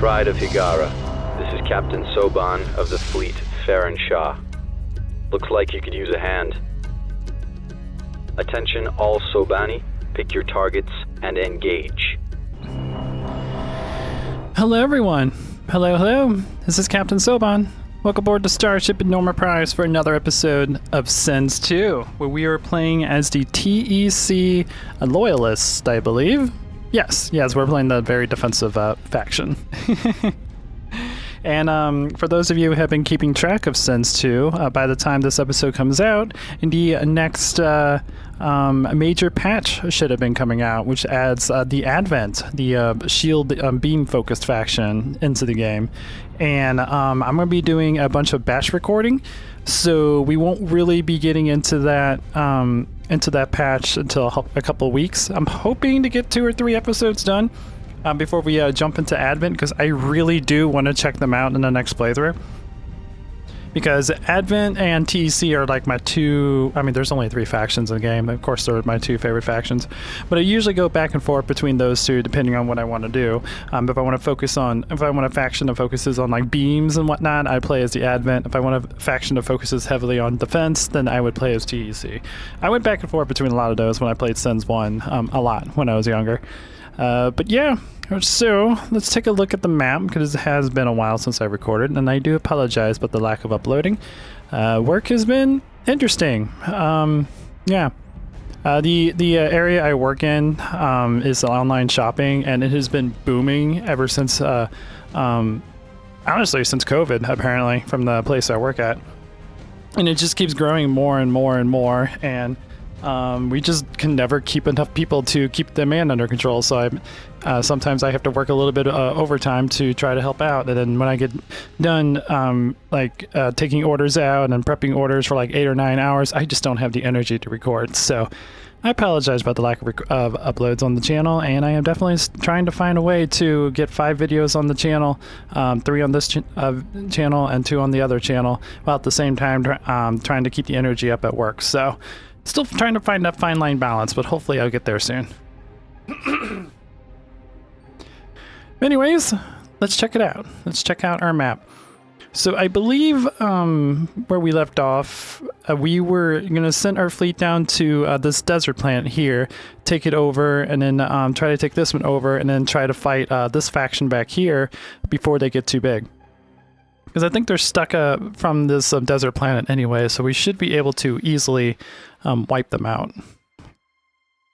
Pride of Higara. This is Captain Soban of the fleet, Farron Shah. Looks like you could use a hand. Attention all Sobani, pick your targets and engage. Hello everyone. Hello. This is Captain Soban. Welcome aboard the Starship Norma Prize for another episode of Sins 2, where we are playing as the TEC Loyalists, I believe. Yes, we're playing the very defensive faction. And for those of you who have been keeping track of Sins 2, by the time this episode comes out, the next major patch should have been coming out, which adds the Advent, the shield beam-focused faction, into the game. And I'm going to be doing a bunch of batch recording, so we won't really be getting into that patch until a couple of weeks. I'm hoping to get 2 or 3 episodes done before we jump into Advent, because I really do want to check them out in the next playthrough. Because Advent and TEC are like my two, there's only 3 factions in the game. Of course, they're my 2 favorite factions. But I usually go back and forth between those 2 depending on what I want to do. If I want a faction that focuses on like beams and whatnot, I play as the Advent. If I want a faction that focuses heavily on defense, then I would play as TEC. I went back and forth between a lot of those when I played Sins 1 a lot when I was younger. But yeah, so let's take a look at the map, because it has been a while since I recorded, and I do apologize about the lack of uploading. Work has been interesting. The area I work in is online shopping, and it has been booming ever since, honestly, since COVID, apparently, from the place I work at. And it just keeps growing more and more and more, and we just can never keep enough people to keep demand under control. So sometimes I have to work a little bit overtime to try to help out. And then when I get done, taking orders out and prepping orders for like 8 or 9 hours, I just don't have the energy to record. So I apologize about the lack of uploads on the channel, and I am definitely trying to find a way to get 5 videos on the channel, 3 on this channel and 2 on the other channel, while at the same time trying to keep the energy up at work. So still trying to find that fine line balance, but hopefully I'll get there soon. Anyways, let's check it out. Let's check out our map. So I believe where we left off, we were going to send our fleet down to this desert planet here, take it over, and then try to take this one over, and then try to fight this faction back here before they get too big. Because I think they're stuck from this desert planet anyway, so we should be able to easily wipe them out.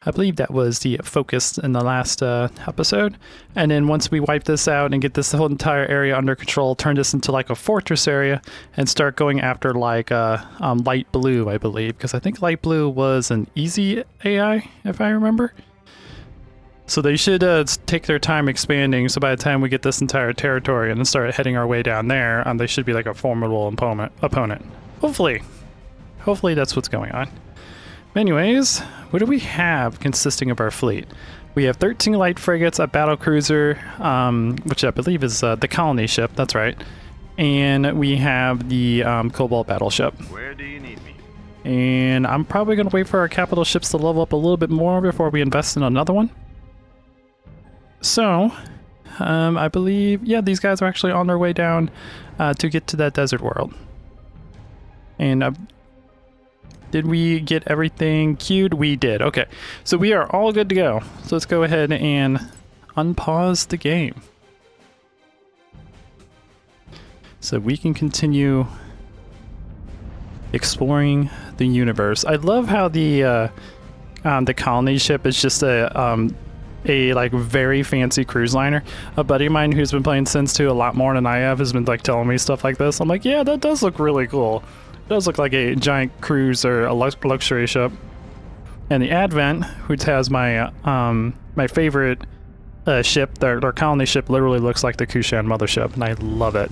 I believe that was the focus in the last episode. And then once we wipe this out and get this whole entire area under control, turn this into like a fortress area and start going after like light blue, I believe. Because I think light blue was an easy AI, if I remember. So they should take their time expanding, so by the time we get this entire territory and then start heading our way down there, they should be like a formidable opponent. Hopefully that's what's going on. Anyways, what do we have consisting of our fleet? We have 13 light frigates, a battle cruiser, which I believe is the colony ship, that's right. And we have the Cobalt battleship. Where do you need me? And I'm probably going to wait for our capital ships to level up a little bit more before we invest in another one. So, I believe, these guys are actually on their way down to get to that desert world. And did we get everything queued? We did. Okay, so we are all good to go. So let's go ahead and unpause the game, so we can continue exploring the universe. I love how the colony ship is just a like very fancy cruise liner. A buddy of mine who's been playing Sins 2 a lot more than I have has been like telling me stuff like this. I'm like, yeah, that does look really cool. It does look like a giant cruise or a luxury ship. And the Advent, which has my my favorite ship, their colony ship, literally looks like the Kushan mothership, and I love it.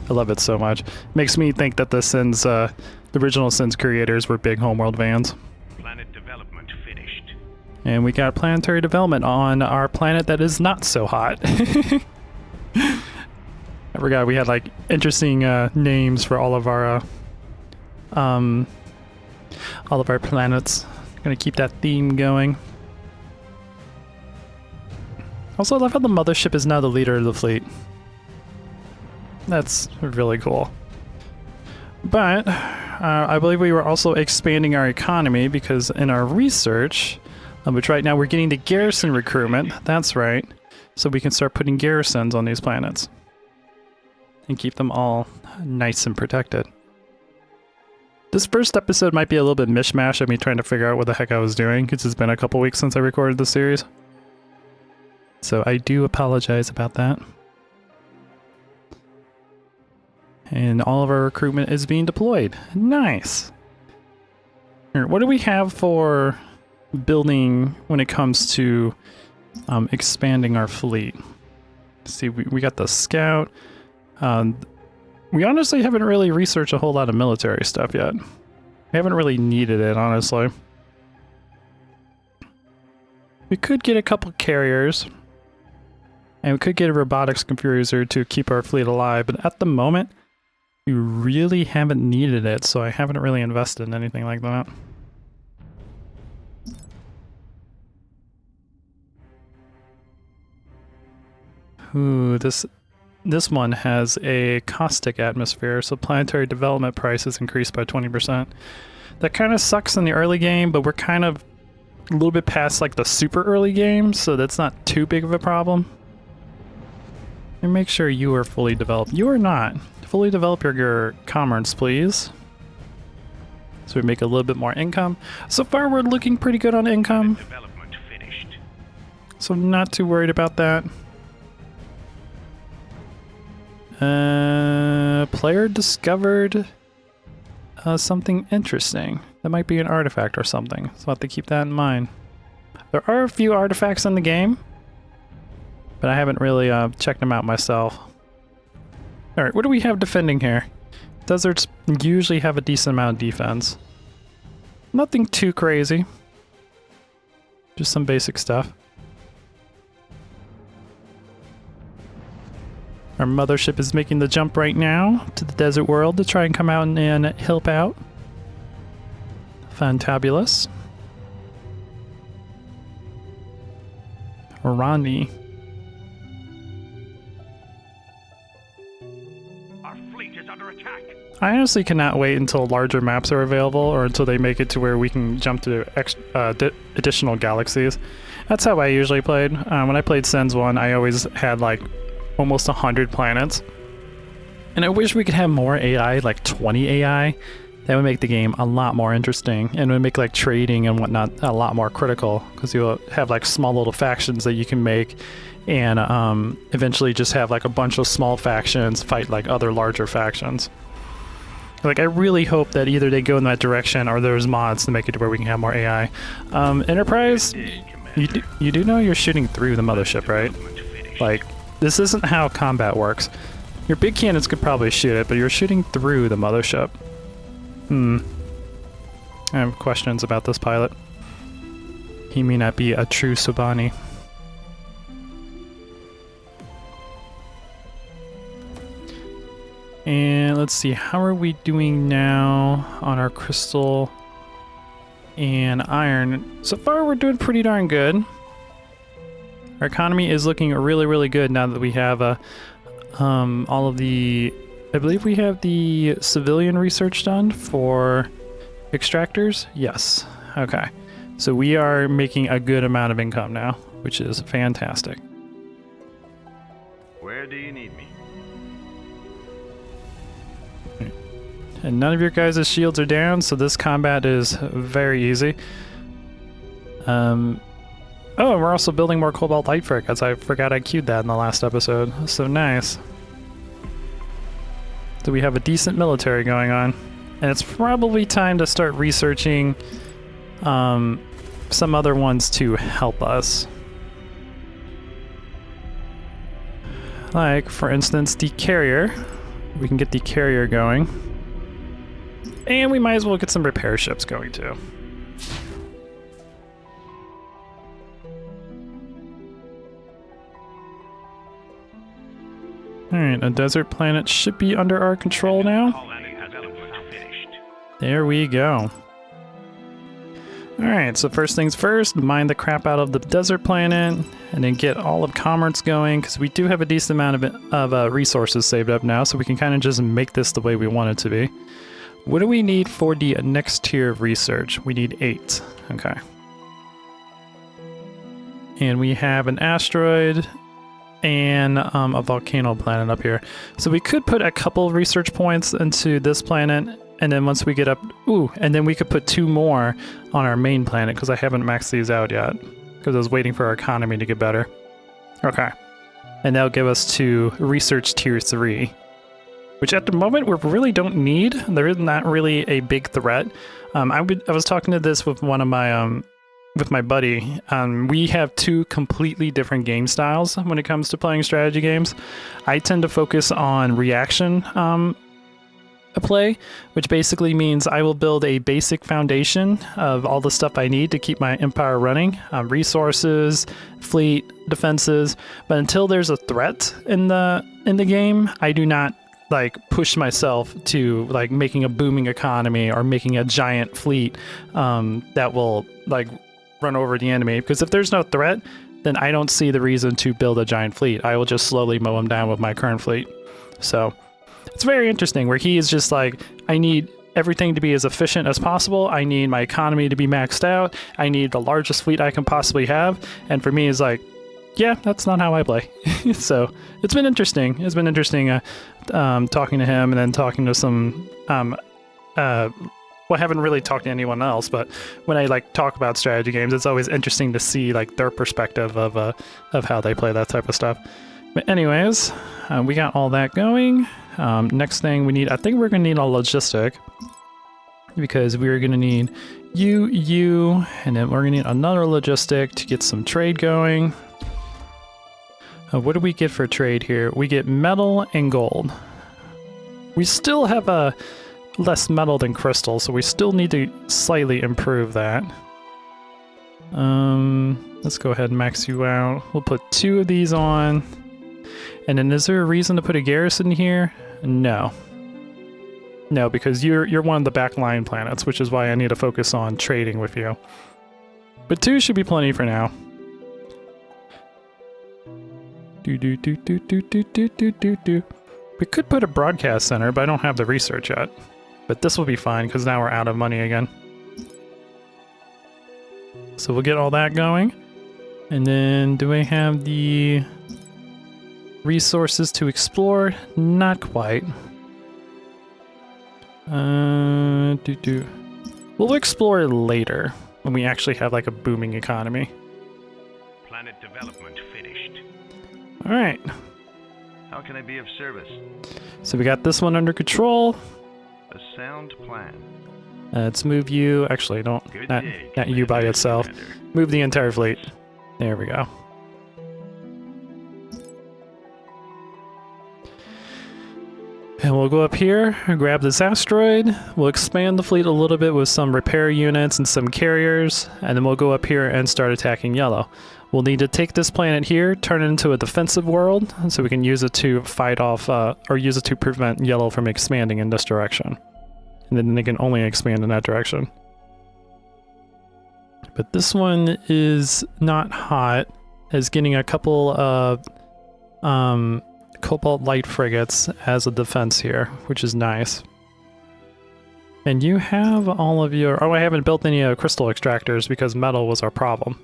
I love it so much. Makes me think that the Sins, the original Sins creators were big homeworld fans. Planet development finished. And we got planetary development on our planet that is not so hot. I forgot we had like interesting names for all of our planets. Gonna keep that theme going. Also, I love how the mothership is now the leader of the fleet. That's really cool. But I believe we were also expanding our economy because in our research, which right now we're getting the garrison recruitment. That's right. So we can start putting garrisons on these planets and keep them all nice and protected. This first episode might be a little bit mishmash of me trying to figure out what the heck I was doing because it's been a couple weeks since I recorded the series. So I do apologize about that. And all of our recruitment is being deployed. Nice. Here, what do we have for building when it comes to expanding our fleet? See, we got the scout. We honestly haven't really researched a whole lot of military stuff yet. We haven't really needed it, honestly. We could get a couple carriers. And we could get a robotics computer to keep our fleet alive, but at the moment, we really haven't needed it, so I haven't really invested in anything like that. Ooh, this one has a caustic atmosphere, so planetary development prices increased by 20%. That kind of sucks in the early game, but we're kind of a little bit past like the super early game, so that's not too big of a problem. And make sure you are fully developed. You are not. Fully develop your commerce, please. So we make a little bit more income. So far, we're looking pretty good on income. Development finished. So not too worried about that. Player discovered something interesting. That might be an artifact or something. So I'll have to keep that in mind. There are a few artifacts in the game, but I haven't really checked them out myself. Alright, what do we have defending here? Deserts usually have a decent amount of defense. Nothing too crazy. Just some basic stuff. Our mothership is making the jump right now to the desert world to try and come out and help out. Fantabulous. Rani. Our fleet is under attack. I honestly cannot wait until larger maps are available or until they make it to where we can jump to additional galaxies. That's how I usually played. When I played Sens 1, I always had like almost 100 planets. And I wish we could have more AI, like 20 AI. That would make the game a lot more interesting and would make like trading and whatnot a lot more critical because you'll have like small little factions that you can make and eventually just have like a bunch of small factions fight like other larger factions. Like I really hope that either they go in that direction or there's mods to make it to where we can have more AI. Enterprise, you do know you're shooting through the mothership, right? Like this isn't how combat works. Your big cannons could probably shoot it, but you're shooting through the mothership. I have questions about this pilot. He may not be a true Sobani. And let's see, how are we doing now on our crystal and iron? So far we're doing pretty darn good. Our economy is looking really, really good now that we have all of the... I believe we have the civilian research done for extractors. Yes. Okay. So we are making a good amount of income now, which is fantastic. Where do you need me? And none of your guys' shields are down, so this combat is very easy. Oh, and we're also building more cobalt light frigates. I forgot I queued that in the last episode. So nice. So we have a decent military going on. And it's probably time to start researching some other ones to help us. Like, for instance, the carrier. We can get the carrier going. And we might as well get some repair ships going too. Alright, a desert planet should be under our control now. There we go. Alright, so first things first, mine the crap out of the desert planet, and then get all of commerce going, because we do have a decent amount of resources saved up now, so we can kind of just make this the way we want it to be. What do we need for the next tier of research? We need 8. Okay. And we have an asteroid and a volcano planet up here. So we could put a couple of research points into this planet, and then once we get up, and then we could put 2 more on our main planet, because I haven't maxed these out yet, because I was waiting for our economy to get better. Okay. And that'll give us to research tier 3, which at the moment we really don't need. There is not really a big threat. I was talking to this with one of my with my buddy. We have 2 completely different game styles when it comes to playing strategy games. I tend to focus on reaction play, which basically means I will build a basic foundation of all the stuff I need to keep my empire running, resources, fleet, defenses. But until there's a threat in the game, I do not like push myself to like making a booming economy or making a giant fleet that will like run over the enemy, because if there's no threat, then I don't see the reason to build a giant fleet. I will just slowly mow them down with my current fleet. So it's very interesting where he is just like, I need everything to be as efficient as possible. I need my economy to be maxed out. I need the largest fleet I can possibly have. And for me, it's like, yeah, that's not how I play. So it's been interesting. It's been interesting talking to him and then talking to some well, I haven't really talked to anyone else, but when I like talk about strategy games, it's always interesting to see like their perspective of how they play that type of stuff. But anyways, we got all that going. Next thing we need, I think we're gonna need a logistic, because we're gonna need you, and then we're gonna need another logistic to get some trade going. What do we get for trade here? We get metal and gold. We still have a less metal than crystal, so we still need to slightly improve that. Let's go ahead and max you out. We'll put 2 of these on. And then is there a reason to put a garrison here? No. No, because you're one of the backline planets, which is why I need to focus on trading with you. But 2 should be plenty for now. We could put a broadcast center, but I don't have the research yet. But this will be fine, because now we're out of money again. So we'll get all that going. And then, do I have the resources to explore? Not quite. We'll explore later, when we actually have like a booming economy. Planet development finished. Alright. How can I be of service? So we got this one under control. A sound plan. Let's move you. Actually, don't. Not you by itself. Commander. Move the entire fleet. There we go. And we'll go up here and grab this asteroid. We'll expand the fleet a little bit with some repair units and some carriers, and then we'll go up here and start attacking yellow. We'll need to take this planet here, turn it into a defensive world, so we can use it to fight off, or use it to prevent yellow from expanding in this direction. And then they can only expand in that direction. But this one is not hot, as getting a couple of Cobalt Light frigates as a defense here, which is nice. And you have all of your... Oh, I haven't built any crystal extractors because metal was our problem.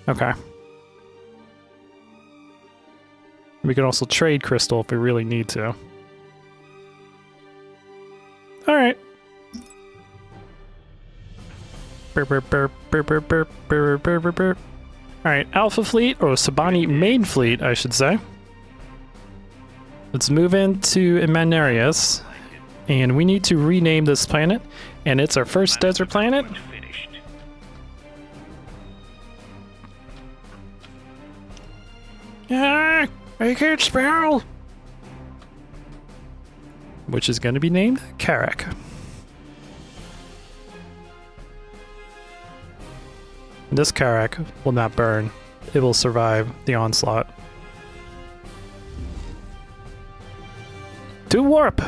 Okay. We can also trade crystal if we really need to. Alright. Alright, Alpha Fleet, or Sabani Main Fleet, I should say. Let's move into Imanarius, and we need to rename this planet, and it's our first desert planet. Finished. Ah, I can't spell! Which is going to be named Karak. This Karak will not burn. It will survive the onslaught. To warp!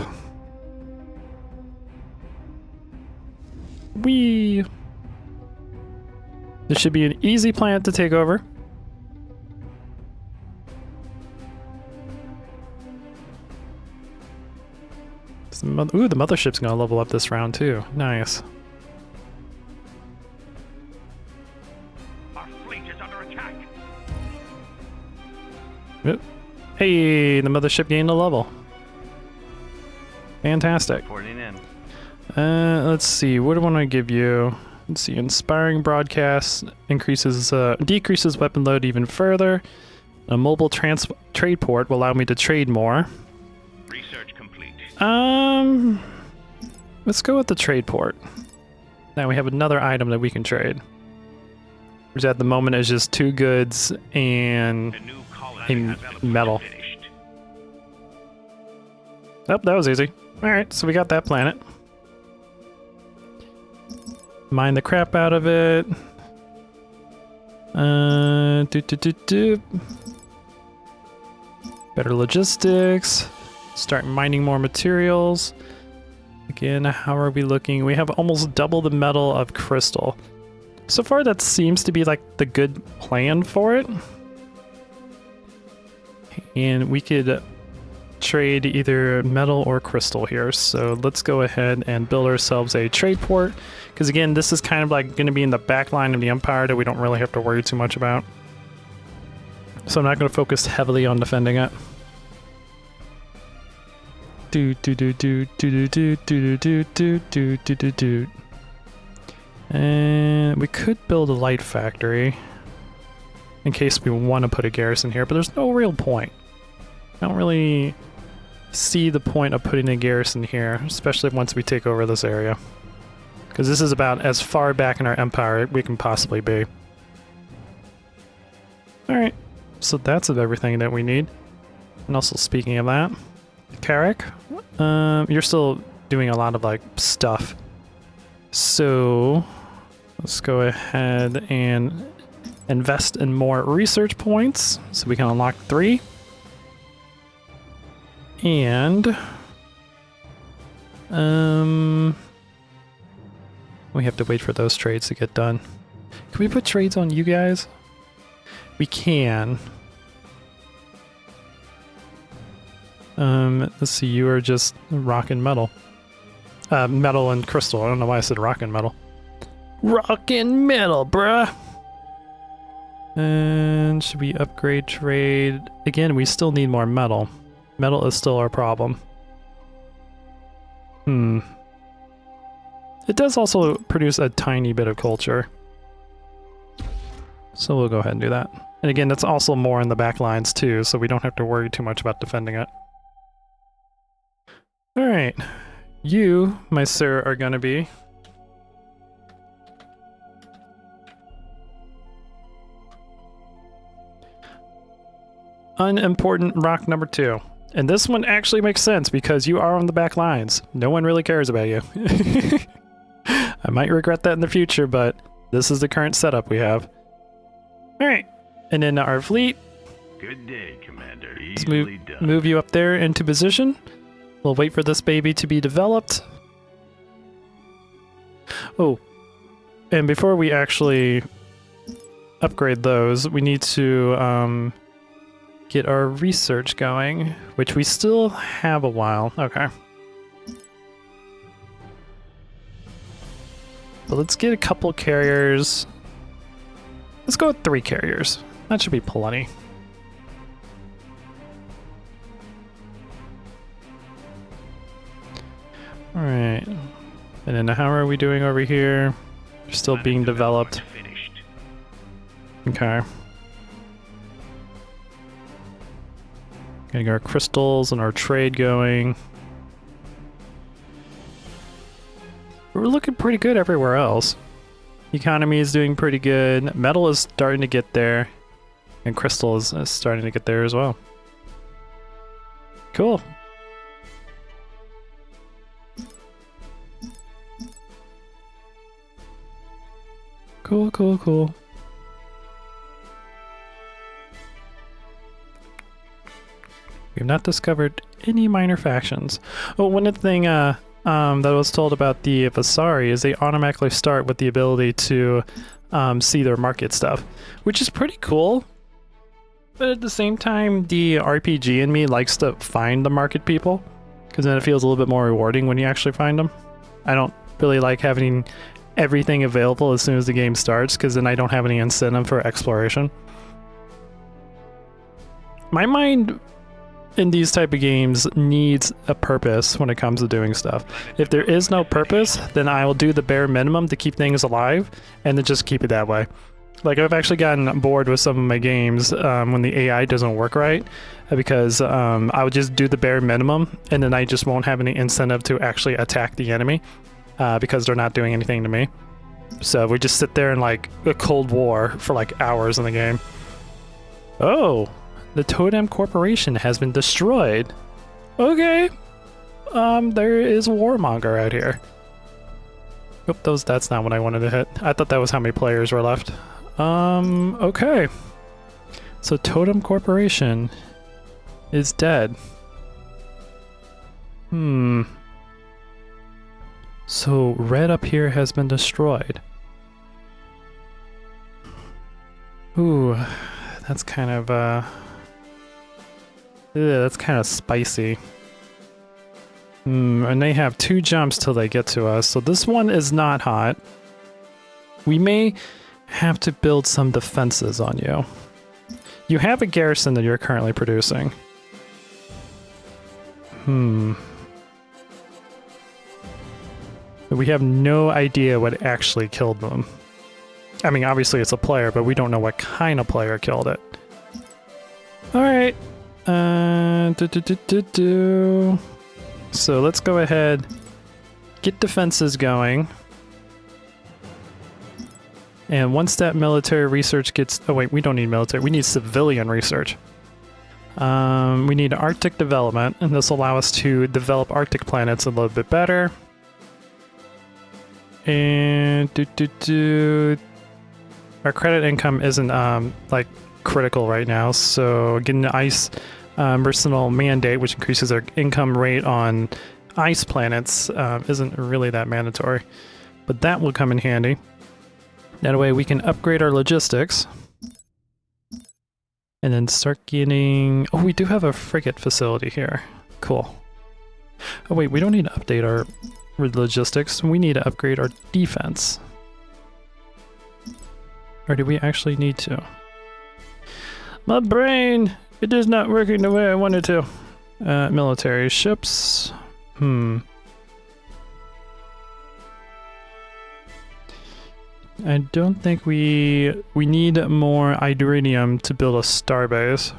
Whee! This should be an easy planet to take over. Ooh, the mothership's gonna level up this round too. Nice. Our fleet is under attack. Oop. Hey, the mothership gained a level. Fantastic. Reporting in. Let's see. What do I want to give you? Let's see. Inspiring broadcast decreases weapon load even further. A mobile trade port will allow me to trade more. Research complete. Let's go with the trade port. Now we have another item that we can trade, which at the moment is just 2 goods and The new colony a metal. finished. Oh, that was easy. Alright, so we got that planet. Mine the crap out of it. Better logistics. Start mining more materials. Again, how are we looking? We have almost double the metal of crystal. So far, that seems to be like the good plan for it. And we could trade either metal or crystal here. So let's go ahead and build ourselves a trade port. Because again, this is kind of like going to be in the back line of the Empire that we don't really have to worry too much about. So I'm not going to focus heavily on defending it. And we could build a light factory in case we want to put a garrison here, but there's no real point. I don't really see the point of putting a garrison here, especially once we take over this area. Because this is about as far back in our empire we can possibly be. Alright, so that's of everything that we need. And also speaking of that, Carrick, you're still doing a lot of like stuff. So let's go ahead and invest in more research points so we can unlock 3. And we have to wait for those trades to get done. Can we put trades on you guys? We can. Let's see, you are just rock and metal. Metal and crystal. I don't know why I said rock and metal. Rock and metal, bruh! And should we upgrade trade? Again, we still need more metal. Metal is still our problem. It does also produce a tiny bit of culture. So we'll go ahead and do that. And again, that's also more in the back lines too, so we don't have to worry too much about defending it. Alright. You, my sir, are gonna be unimportant rock number 2. And this one actually makes sense because you are on the back lines. No one really cares about you. I might regret that in the future, but this is the current setup we have. Alright. And then our fleet. Good day, Commander. Let's Easily done. move you up there into position. We'll wait for this baby to be developed. Oh. And before we actually upgrade those, we need to get our research going, which we still have a while. Okay. So let's get a couple carriers. Let's go with 3 carriers. That should be plenty. Alright. And then how are we doing over here? They're still Planet being developed. finished. Okay. Getting our crystals and our trade going. We're looking pretty good everywhere else. Economy is doing pretty good. Metal is starting to get there. And crystal is starting to get there as well. Cool. Cool, cool, cool. We have not discovered any minor factions. Oh, one thing I that I was told about the Vasari is they automatically start with the ability to see their market stuff, which is pretty cool. But at the same time, the RPG in me likes to find the market people, because then it feels a little bit more rewarding when you actually find them. I don't really like having everything available as soon as the game starts, because then I don't have any incentive for exploration. My mind in these type of games needs a purpose when it comes to doing stuff. If there is no purpose, then I will do the bare minimum to keep things alive, and then just keep it that way. Like, I've actually gotten bored with some of my games when the AI doesn't work right, because I would just do the bare minimum, and then I just won't have any incentive to actually attack the enemy, because they're not doing anything to me. So we just sit there in like a Cold War for like hours in the game. Oh, the Totem Corporation has been destroyed. Okay. There is a warmonger out here. Oop, that's not what I wanted to hit. I thought that was how many players were left. Okay. So Totem Corporation is dead. So red up here has been destroyed. Ooh, that's kind of that's kind of spicy. And they have 2 jumps till they get to us, so this one is not hot. We may have to build some defenses on you. You have a garrison that you're currently producing. We have no idea what actually killed them. I mean, obviously it's a player, but we don't know what kind of player killed it. Alright. So let's go ahead, get defenses going. And once that military research gets... Oh wait, we don't need military, we need civilian research. We need Arctic development, and this will allow us to develop Arctic planets a little bit better. And our credit income isn't like critical right now, so getting the ice mercenal mandate, which increases our income rate on ice planets, isn't really that mandatory, but that will come in handy. That way we can upgrade our logistics and then start getting... Oh, we do have a frigate facility here. Cool. Oh wait, we don't need to update our logistics. We need to upgrade our defense. Or do we actually need to? My brain! It is not working the way I wanted to. Military ships. I don't think we need more Idurium to build a starbase.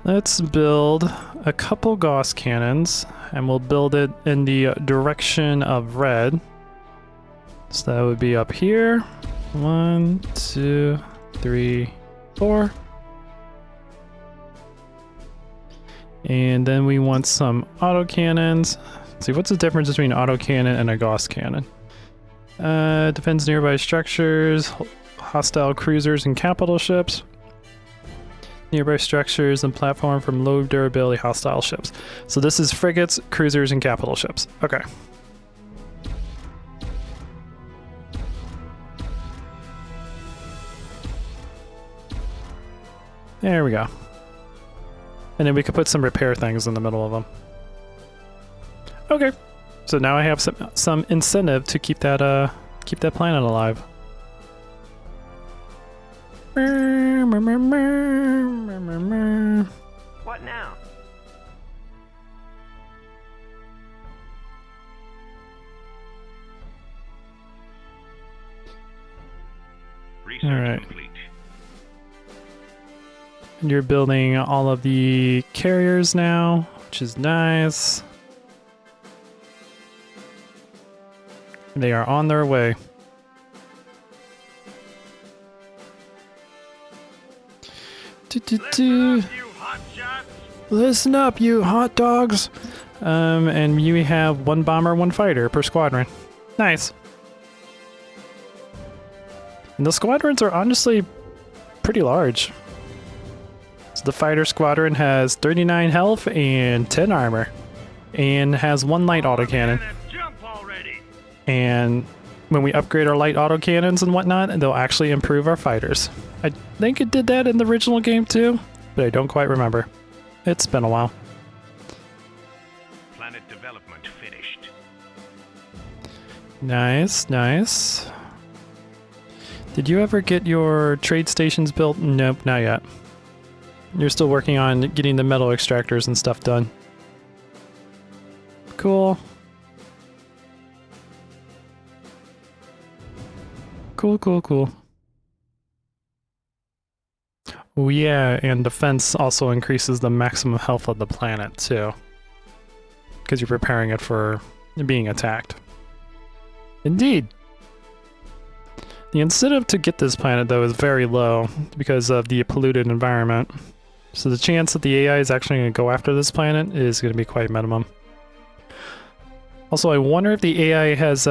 Let's build a couple Gauss cannons, and we'll build it in the direction of red. So that would be up here. 1, 2, 3, 4. And then we want some autocannons. Let's see, what's the difference between an autocannon and a Gauss cannon? Defends nearby structures, hostile cruisers and capital ships. Nearby structures and platform from low durability hostile ships. So this is frigates, cruisers, and capital ships. Okay. There we go. And then we could put some repair things in the middle of them. Okay. So now I have some incentive to keep that planet alive. What now? Research Alright. complete. And you're building all of the carriers now, which is nice. They are on their way. You hot shots! Listen up, you hot dogs! And you have 1 bomber, 1 fighter per squadron. Nice. And the squadrons are honestly pretty large. So the fighter squadron has 39 health and 10 armor, and has 1 light autocannon. Jump already! And when we upgrade our light autocannons and whatnot, they'll actually improve our fighters. I think it did that in the original game too, but I don't quite remember. It's been a while. Planet development finished. Nice, nice. Did you ever get your trade stations built? Nope, not yet. You're still working on getting the metal extractors and stuff done. Cool. Cool, cool, cool. Oh yeah, and defense also increases the maximum health of the planet too, because you're preparing it for being attacked. Indeed. The incentive to get this planet though is very low because of the polluted environment. So the chance that the AI is actually going to go after this planet is going to be quite minimum. Also, I wonder if the AI has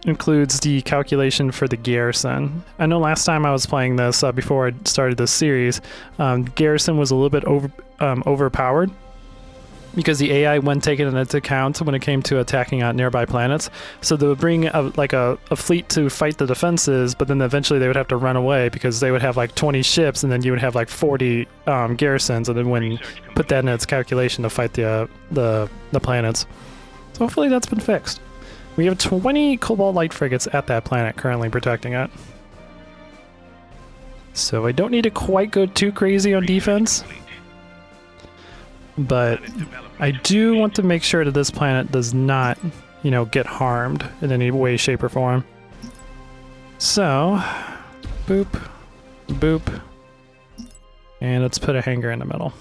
includes the calculation for the garrison. I know last time I was playing this, before I started this series, garrison was a little bit overpowered because the AI wasn't taken into account when it came to attacking out nearby planets. So they would bring a fleet to fight the defenses, but then eventually they would have to run away because they would have like 20 ships, and then you would have like 40 garrisons, and then when put that in its calculation to fight the planets. So hopefully that's been fixed. We have 20 Cobalt Light frigates at that planet currently protecting it. So I don't need to quite go too crazy on defense, but I do want to make sure that this planet does not, you know, get harmed in any way, shape, or form. So, boop, boop, and let's put a hangar in the middle.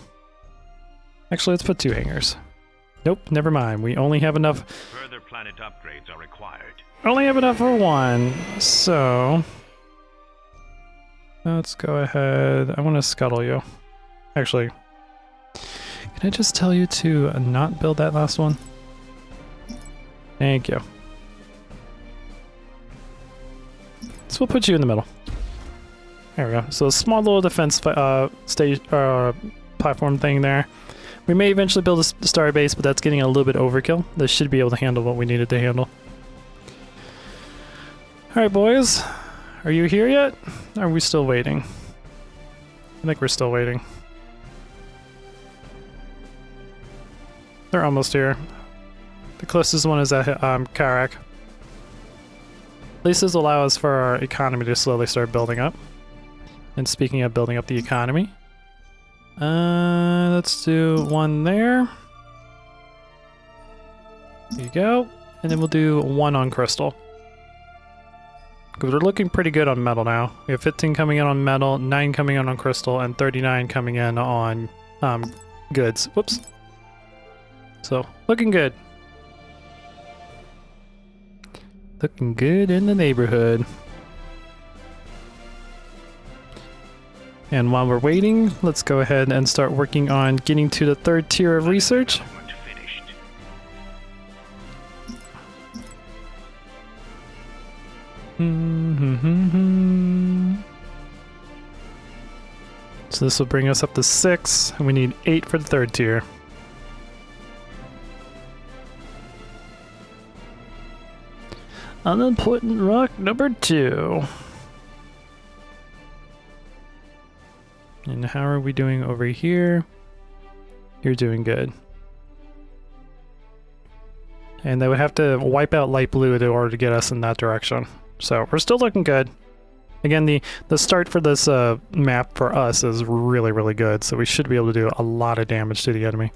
Actually, let's put 2 hangars. Nope, never mind. We only have enough. Further planet upgrades are required. Only have enough for 1, so let's go ahead. I want to scuttle you. Actually, can I just tell you to not build that last one? Thank you. So we'll put you in the middle. There we go. So a small little defense stage platform thing there. We may eventually build a star base, but that's getting a little bit overkill. This should be able to handle what we needed to handle. Alright boys, are you here yet? Or are we still waiting? I think we're still waiting. They're almost here. The closest one is at Karak. At least this will allow us for our economy to slowly start building up. And speaking of building up the economy, let's do 1 there. There you go. And then we'll do 1 on crystal. Because we're looking pretty good on metal now. We have 15 coming in on metal, 9 coming in on crystal, and 39 coming in on goods. Whoops. So, looking good. Looking good in the neighborhood. And while we're waiting, let's go ahead and start working on getting to the 3rd tier of research. So this will bring us up to 6, and we need 8 for the 3rd tier. Unimportant rock number 2. And how are we doing over here? You're doing good. And they would have to wipe out light blue in order to get us in that direction. So we're still looking good. Again, the start for this map for us is really, really good. So we should be able to do a lot of damage to the enemy.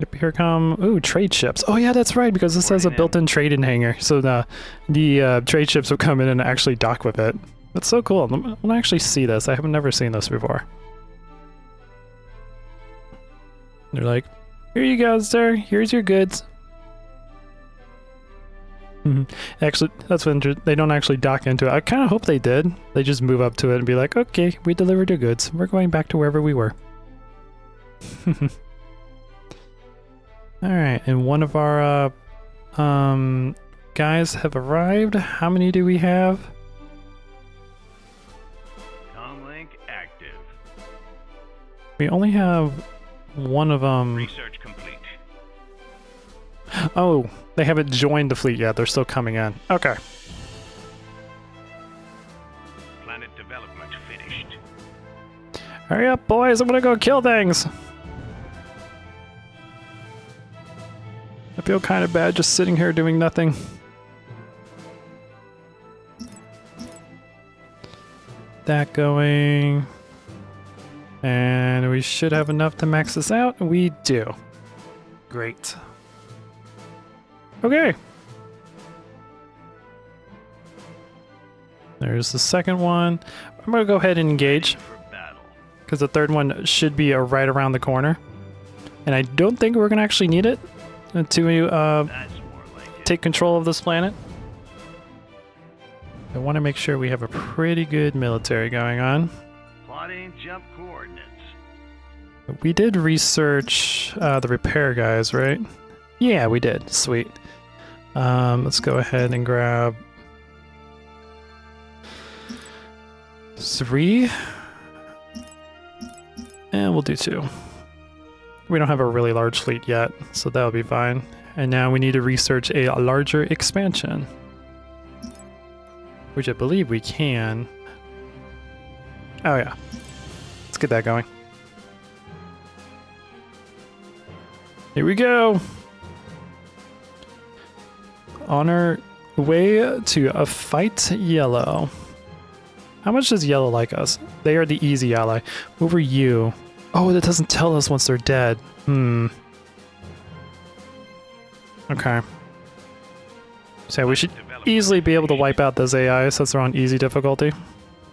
Yep, here come, ooh, trade ships. Oh yeah, that's right, because this has a built-in trade-in hangar. So the trade ships will come in and actually dock with it. That's so cool. I want to actually see this. I have never seen this before. They're like, here you go, sir. Here's your goods. Actually, that's when they don't actually dock into it. I kind of hope they did. They just move up to it and be like, okay, we delivered your goods. We're going back to wherever we were. Alright, and one of our guys have arrived. How many do we have? Comlink active. We only have one of them. Research complete. Oh, they haven't joined the fleet yet. They're still coming in. Okay. Planet development finished. Hurry up, boys. I'm gonna go kill things. I feel kind of bad just sitting here doing nothing. That going. And we should have enough to max this out. We do. Great. Okay. There's the second one. I'm going to go ahead and engage, For battle. because the third one should be right around the corner. And I don't think we're going to actually need it to That's more like it. take control of this planet. I want to make sure we have a pretty good military going on. Plotting jump coordinates. We did research the repair guys, right? Yeah, we did. Sweet. Let's go ahead and grab 3. And we'll do 2. We don't have a really large fleet yet, so that'll be fine. And now we need to research a larger expansion, which I believe we can. Oh yeah. Let's get that going. Here we go. On our way to a fight Yellow. How much does Yellow like us? They are the easy ally. Over you. Oh, that doesn't tell us once they're dead. Okay. So we should easily be able to wipe out those AI since they're on easy difficulty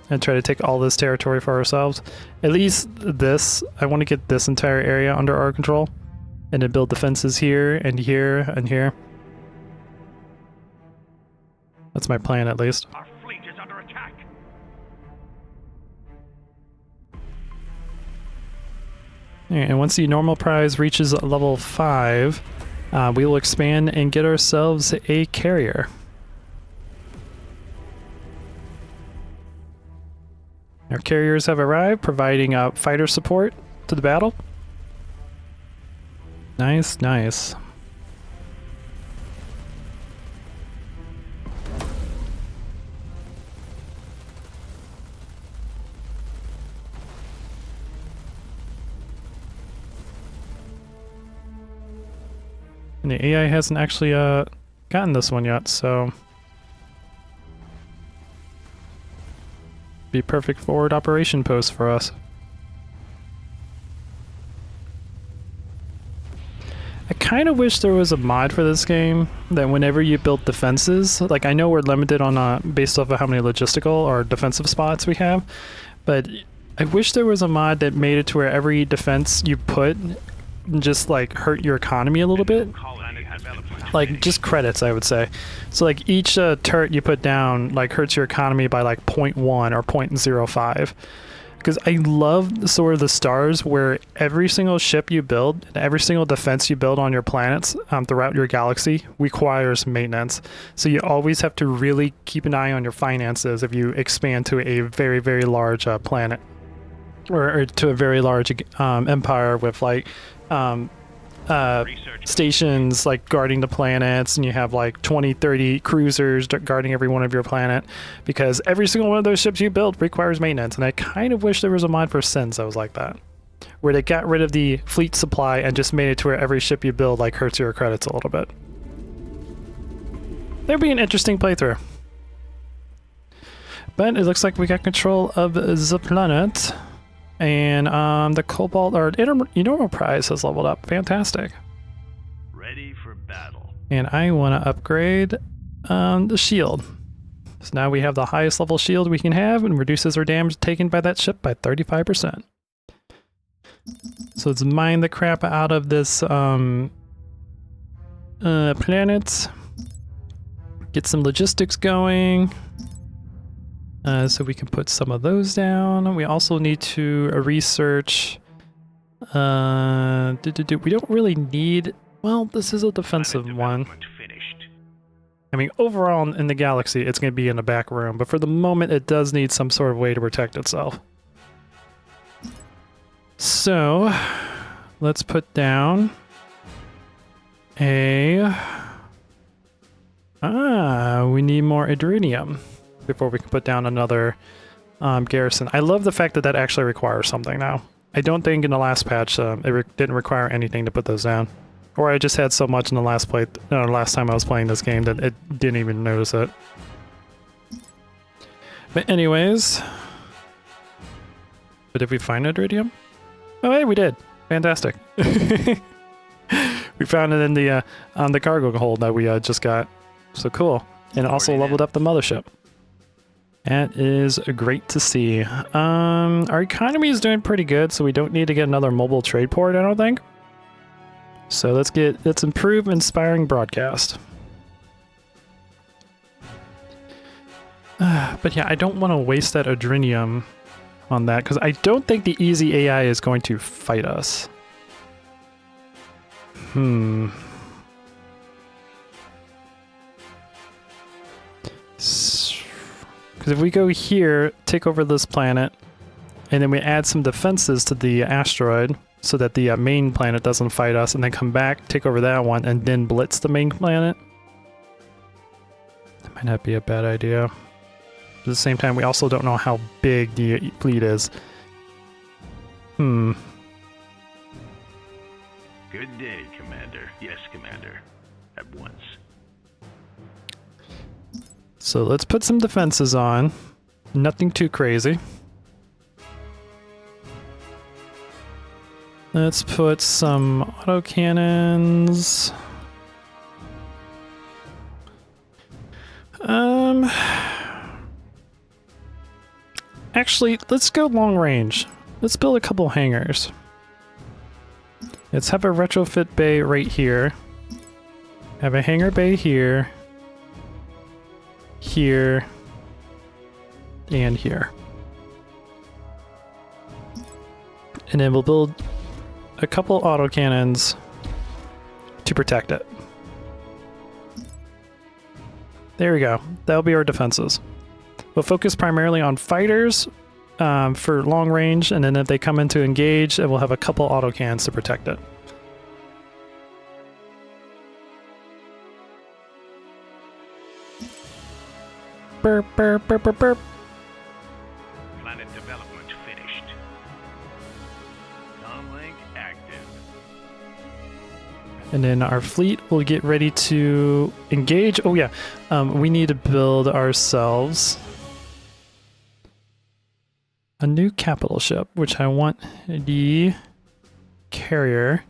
and try to take all this territory for ourselves. At least this. I want to get this entire area under our control and then build defenses here and here and here. That's my plan, at least. Our fleet is under attack. And once the normal prize reaches level 5, we will expand and get ourselves a carrier. Our carriers have arrived, providing fighter support to the battle. Nice, nice. And the AI hasn't actually gotten this one yet, so be perfect forward operation post for us. I kind of wish there was a mod for this game that whenever you build defenses, like I know we're limited on based off of how many logistical or defensive spots we have, but I wish there was a mod that made it to where every defense you put just like hurt your economy a little bit. Colony development Like finished. just credits, I would say. So like each turret you put down like hurts your economy by like 0.1 or 0.05. Because I love sort of the stars where every single ship you build and every single defense you build on your planets throughout your galaxy requires maintenance. So you always have to really keep an eye on your finances if you expand to a very, very large planet. Or to a very large empire with like Research stations like guarding the planets, and you have like 20-30 cruisers guarding every one of your planet, because every single one of those ships you build requires maintenance. And I kind of wish there was a mod for Sins that was like that, where they got rid of the fleet supply and just made it to where every ship you build like hurts your credits a little bit. That'd be an interesting playthrough. But it looks like we got control of the planet. And the Cobalt, or Enormal Prize has leveled up. Fantastic. ready for battle. And I want to upgrade the shield. So now we have the highest level shield we can have and reduces our damage taken by that ship by 35%. So let's mine the crap out of this planet. Get some logistics going. So we can put some of those down. We also need to research. We don't really need. Well, this is a defensive one. Finished. I mean, overall in the galaxy, it's going to be in the back room, but for the moment, it does need some sort of way to protect itself. So, let's put down a... we need more Adrenium before we can put down another garrison. I love the fact that that actually requires something now. I don't think in the last patch didn't require anything to put those down. Or I just had so much in the last time I was playing this game that it didn't even notice it. But anyways... But did we find Adrenium? Oh hey, we did! Fantastic. We found it in the on the cargo hold that we just got. So cool. And it also leveled up the mothership. That is great to see. Our economy is doing pretty good, so we don't need to get another mobile trade port, I don't think. So let's improve inspiring broadcast. But yeah, I don't want to waste that Adrenium on that, because I don't think the easy AI is going to fight us. Because if we go here, take over this planet, and then we add some defenses to the asteroid so that the main planet doesn't fight us, and then come back, take over that one, and then blitz the main planet. That might not be a bad idea. At the same time, we also don't know how big the fleet is. Good day, Commander. Yes, Commander. At once. So let's put some defenses on. Nothing too crazy. Let's put some autocannons. Actually, let's go long range. Let's build a couple hangars. Let's have a retrofit bay right here. Have a hangar bay here. Here. And here. And then we'll build a couple autocannons to protect it. There we go. That'll be our defenses. We'll focus primarily on fighters for long range, and then if they come in to engage, we'll have a couple autocannons to protect it. Burp, burp, burp, burp, burp. Planet development finished. Comlink active. And then our fleet will get ready to engage. Oh yeah, we need to build ourselves a new capital ship, which I want the carrier,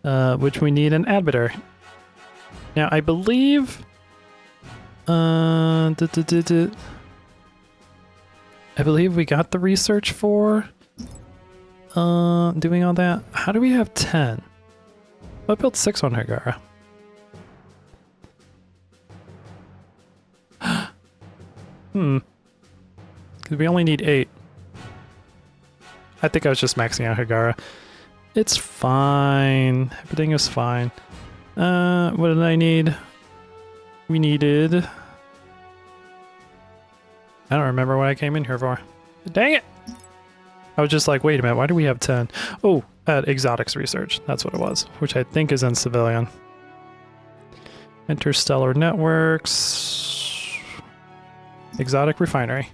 which we need an arbiter. Now I believe, I believe we got the research for doing all that. How do we have 10? I built 6 on Hagara. Because we only need 8. I think I was just maxing out Hagara. It's fine. Everything is fine. What did I need? We needed... I don't remember what I came in here for. Dang it! I was just like, wait a minute, why do we have 10? Oh, exotics research. That's what it was, which I think is in civilian. Interstellar networks. Exotic refinery.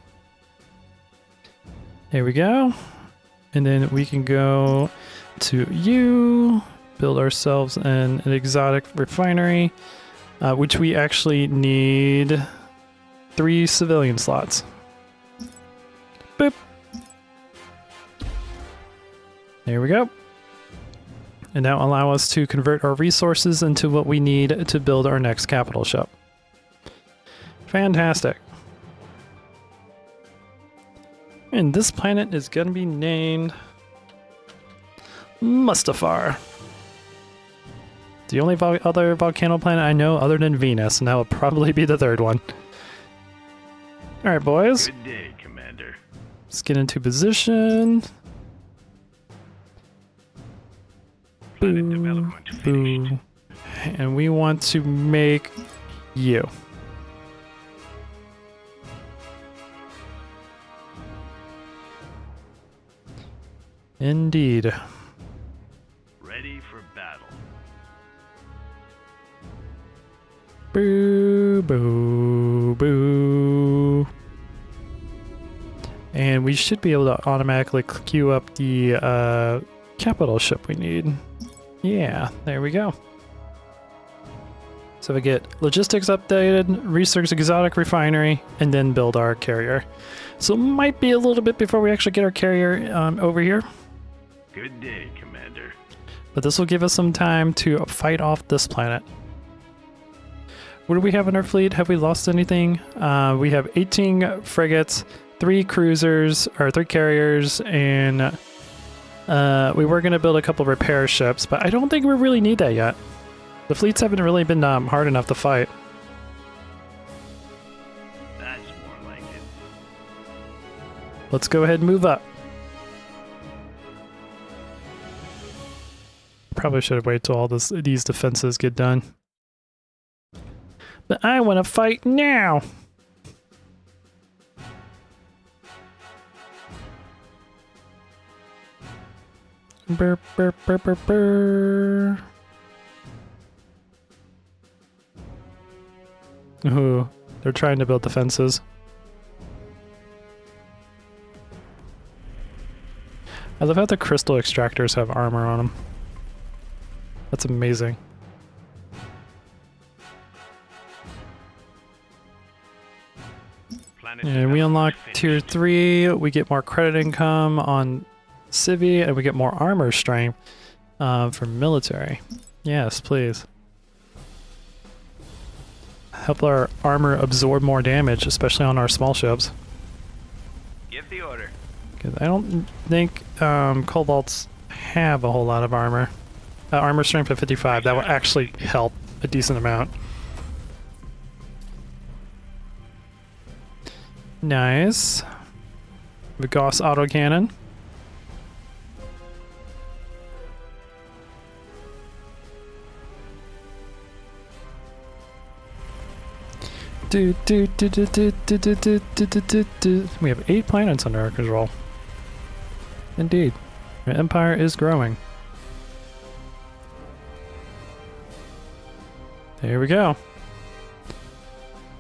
There we go. And then we can go to you, build ourselves an exotic refinery, which we actually need 3 civilian slots. Boop. There we go. And that will allow us to convert our resources into what we need to build our next capital ship. Fantastic. And this planet is going to be named Mustafar. The only other volcano planet I know other than Venus, and that will probably be the 3rd one. Alright, boys. Good day, Commander. Let's get into position. Planet development finished. And we want to make you. Indeed. Ready for battle. Boo, boo, boo. And we should be able to automatically queue up the capital ship we need. Yeah, there we go. So we get logistics updated, research exotic refinery, and then build our carrier. So it might be a little bit before we actually get our carrier over here. Good day, Commander. But this will give us some time to fight off this planet. What do we have in our fleet? Have we lost anything? We have 18 frigates, 3 cruisers, or 3 carriers, and we were going to build a couple repair ships, but I don't think we really need that yet. The fleets haven't really been hard enough to fight. That's more like it. Let's go ahead and move up. Probably should have waited till all these defenses get done. But I want to fight now! Burr, burr, burr, burr, burr. Ooh, they're trying to build defenses. I love how the crystal extractors have armor on them. That's amazing. And we unlock tier 3, we get more credit income on Civi, and we get more armor strength for military. Yes, please. Help our armor absorb more damage, especially on our small ships. Give the order. Because I don't think Cobalts have a whole lot of armor. Armor strength of 55, that will actually help a decent amount. Nice. The Gauss autocannon. We have 8 planets under our control. Indeed. Our empire is growing. There we go.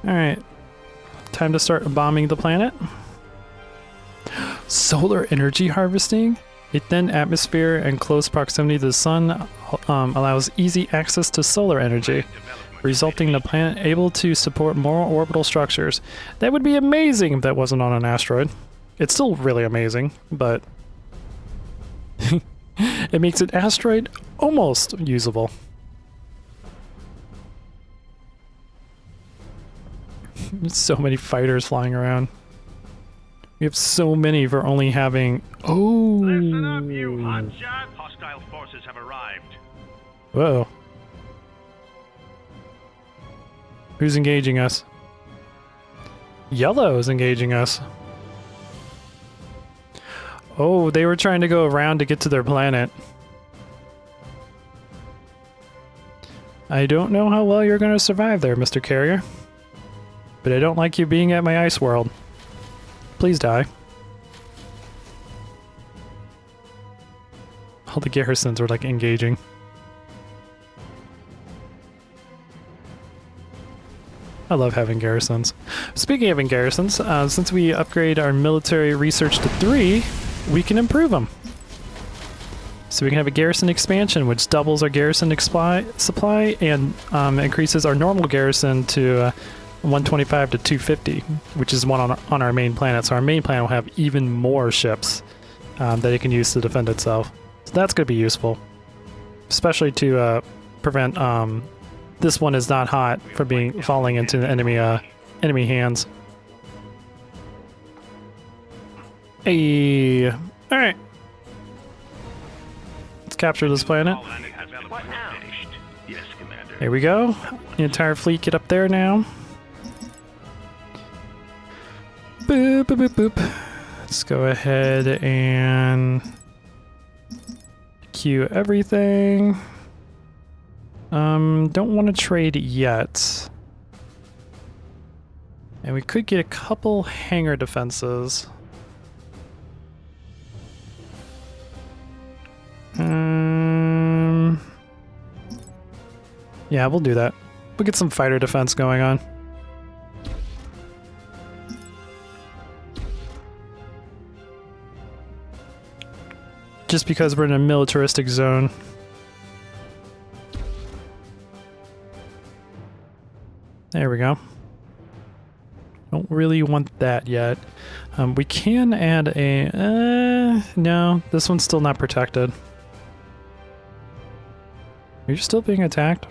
Alright. Time to start bombing the planet. Solar energy harvesting? A thin atmosphere and close proximity to the sun allows easy access to solar energy, resulting in the planet able to support more orbital structures. That would be amazing if that wasn't on an asteroid. It's still really amazing, but it makes an asteroid almost usable. So many fighters flying around. We have so many for only having... Oh! Listen up, you hotshot! Hostile forces have arrived. Whoa. Who's engaging us? Yellow is engaging us. Oh, they were trying to go around to get to their planet. I don't know how well you're going to survive there, Mr. Carrier. But I don't like you being at my ice world. Please die. All the garrisons are like engaging. I love having garrisons. Speaking of garrisons, since we upgrade our military research to 3, we can improve them. So we can have a garrison expansion, which doubles our garrison supply and increases our normal garrison to 125 to 250, which is one on our main planet. So our main planet will have even more ships that it can use to defend itself. So that's going to be useful, especially to prevent this one is not hot from falling into the enemy hands. Hey, all right, let's capture this planet. Here we go. The entire fleet get up there now. Boop, boop, boop, boop. Let's go ahead and queue everything. Don't want to trade yet. And we could get a couple hangar defenses. Yeah, we'll do that. We'll get some fighter defense going on. Just because we're in a militaristic zone. There we go. Don't really want that yet. We can add a... no, this one's still not protected. You're still being attacked?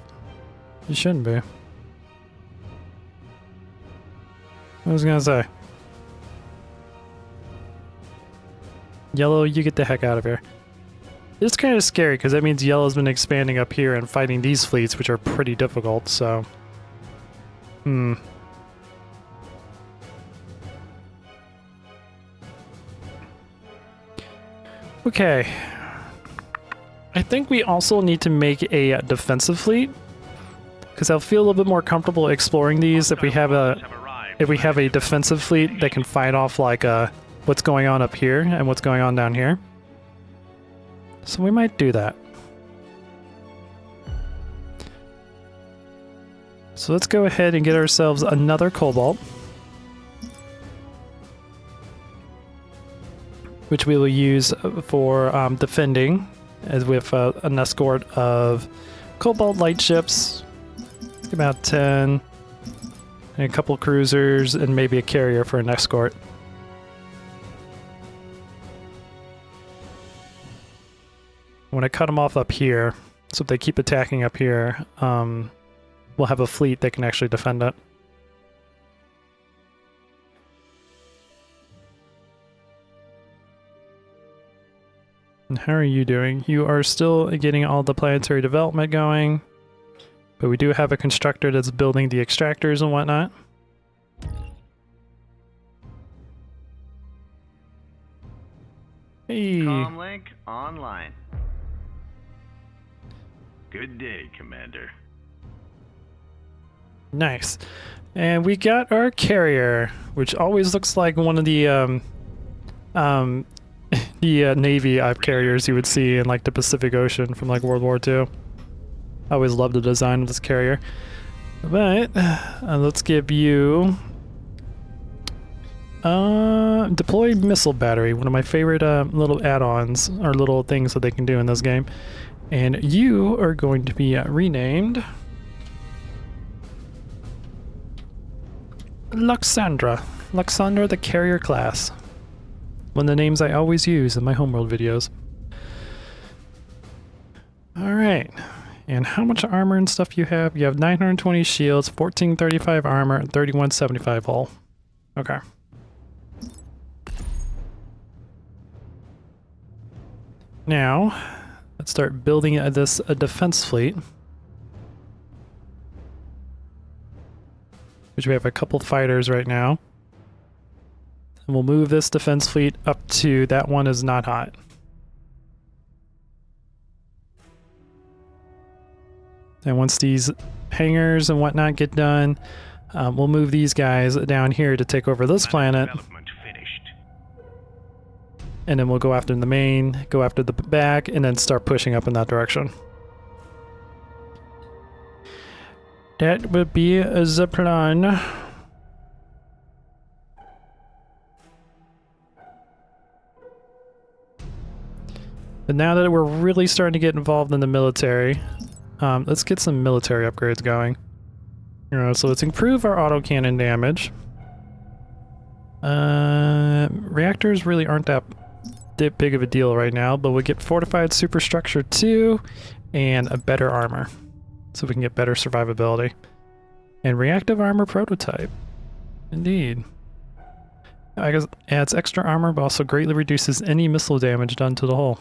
You shouldn't be. I was gonna say. Yellow, you get the heck out of here. It's kind of scary because that means Yellow's been expanding up here and fighting these fleets, which are pretty difficult, so... Okay. I think we also need to make a defensive fleet, because I'll feel a little bit more comfortable exploring these if we have a defensive fleet that can fight off like what's going on up here and what's going on down here. So we might do that. So let's go ahead and get ourselves another Cobalt, which we will use for defending, as with an escort of Cobalt light ships, about 10, and a couple cruisers, and maybe a carrier for an escort. When I cut them off up here, so if they keep attacking up here, we'll have a fleet that can actually defend it. And how are you doing? You are still getting all the planetary development going, but we do have a constructor that's building the extractors and whatnot. Hey. Comlink online. Good day, Commander. Nice. And we got our carrier, which always looks like one of the Navy carriers you would see in like the Pacific Ocean from like World War II. I always loved the design of this carrier. But let's give you deploy missile battery, one of my favorite little add-ons or little things that they can do in this game. And you are going to be renamed Luxandra. Luxandra the carrier class. One of the names I always use in my homeworld videos. Alright. And how much armor and stuff you have? You have 920 shields, 1435 armor, and 3175 hull. Okay. Now, let's start building this defense fleet. Which we have a couple fighters right now. And we'll move this defense fleet up to that one is not hot. And once these hangars and whatnot get done, we'll move these guys down here to take over this planet. And then we'll go after the main, go after the back, and then start pushing up in that direction. That would be the plan. But now that we're really starting to get involved in the military, let's get some military upgrades going. So let's improve our autocannon damage. Reactors really aren't that big of a deal right now, but we'll get fortified superstructure 2 and a better armor, so we can get better survivability. And reactive armor prototype. Indeed. I guess adds extra armor, but also greatly reduces any missile damage done to the hull.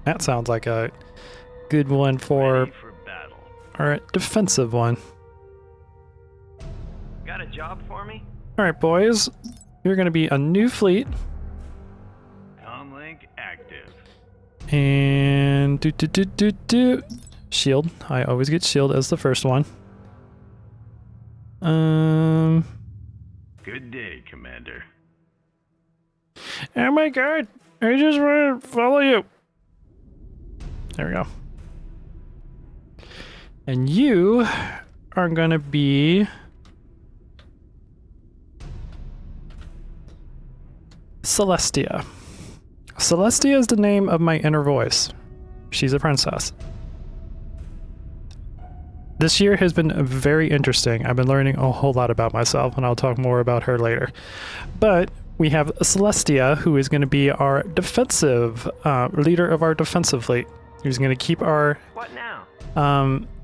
That sounds like a good one for our defensive one. Got a job for me? Alright, boys. You're going to be a new fleet. Comlink active. And shield. I always get shield as the first one. Good day, Commander. Oh my god! I just want to follow you. There we go. And you are gonna be Celestia. Celestia is the name of my inner voice. She's a princess. This year has been very interesting. I've been learning a whole lot about myself, and I'll talk more about her later. But we have Celestia, who is going to be our defensive leader of our defensive fleet. Who's going to keep our What now?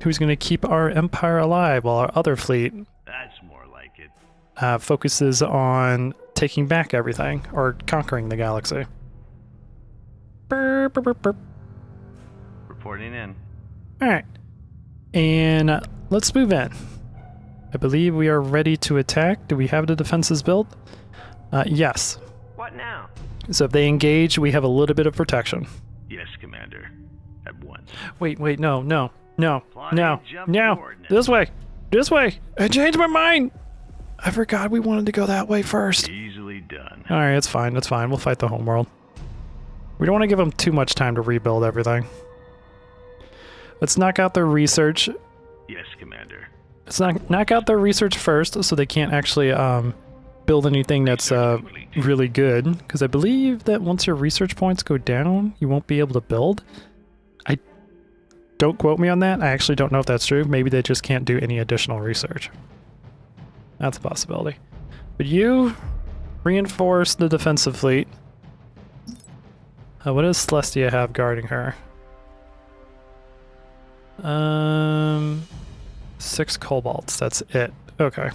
who's going to keep our empire alive while our other fleet That's more like it. focuses on taking back everything or conquering the galaxy. Burp, burp, burp, burp. Reporting in. All right, and let's move in. I believe we are ready to attack. Do we have the defenses built? Yes. What now? So if they engage, we have a little bit of protection. Yes, Commander. At once. Wait, no. Plotting jump coordinates. This way. I changed my mind. I forgot we wanted to go that way first. Easily done. All right, it's fine. We'll fight the homeworld. We don't want to give them too much time to rebuild everything. Let's knock out their research. Yes, Commander. Let's knock out their research first, so they can't actually build anything that's really good. Because I believe that once your research points go down, you won't be able to build. Don't quote me on that. I actually don't know if that's true. Maybe they just can't do any additional research. That's a possibility. But you reinforce the defensive fleet. What does Celestia have guarding her? 6 kobolds. That's it. Okay.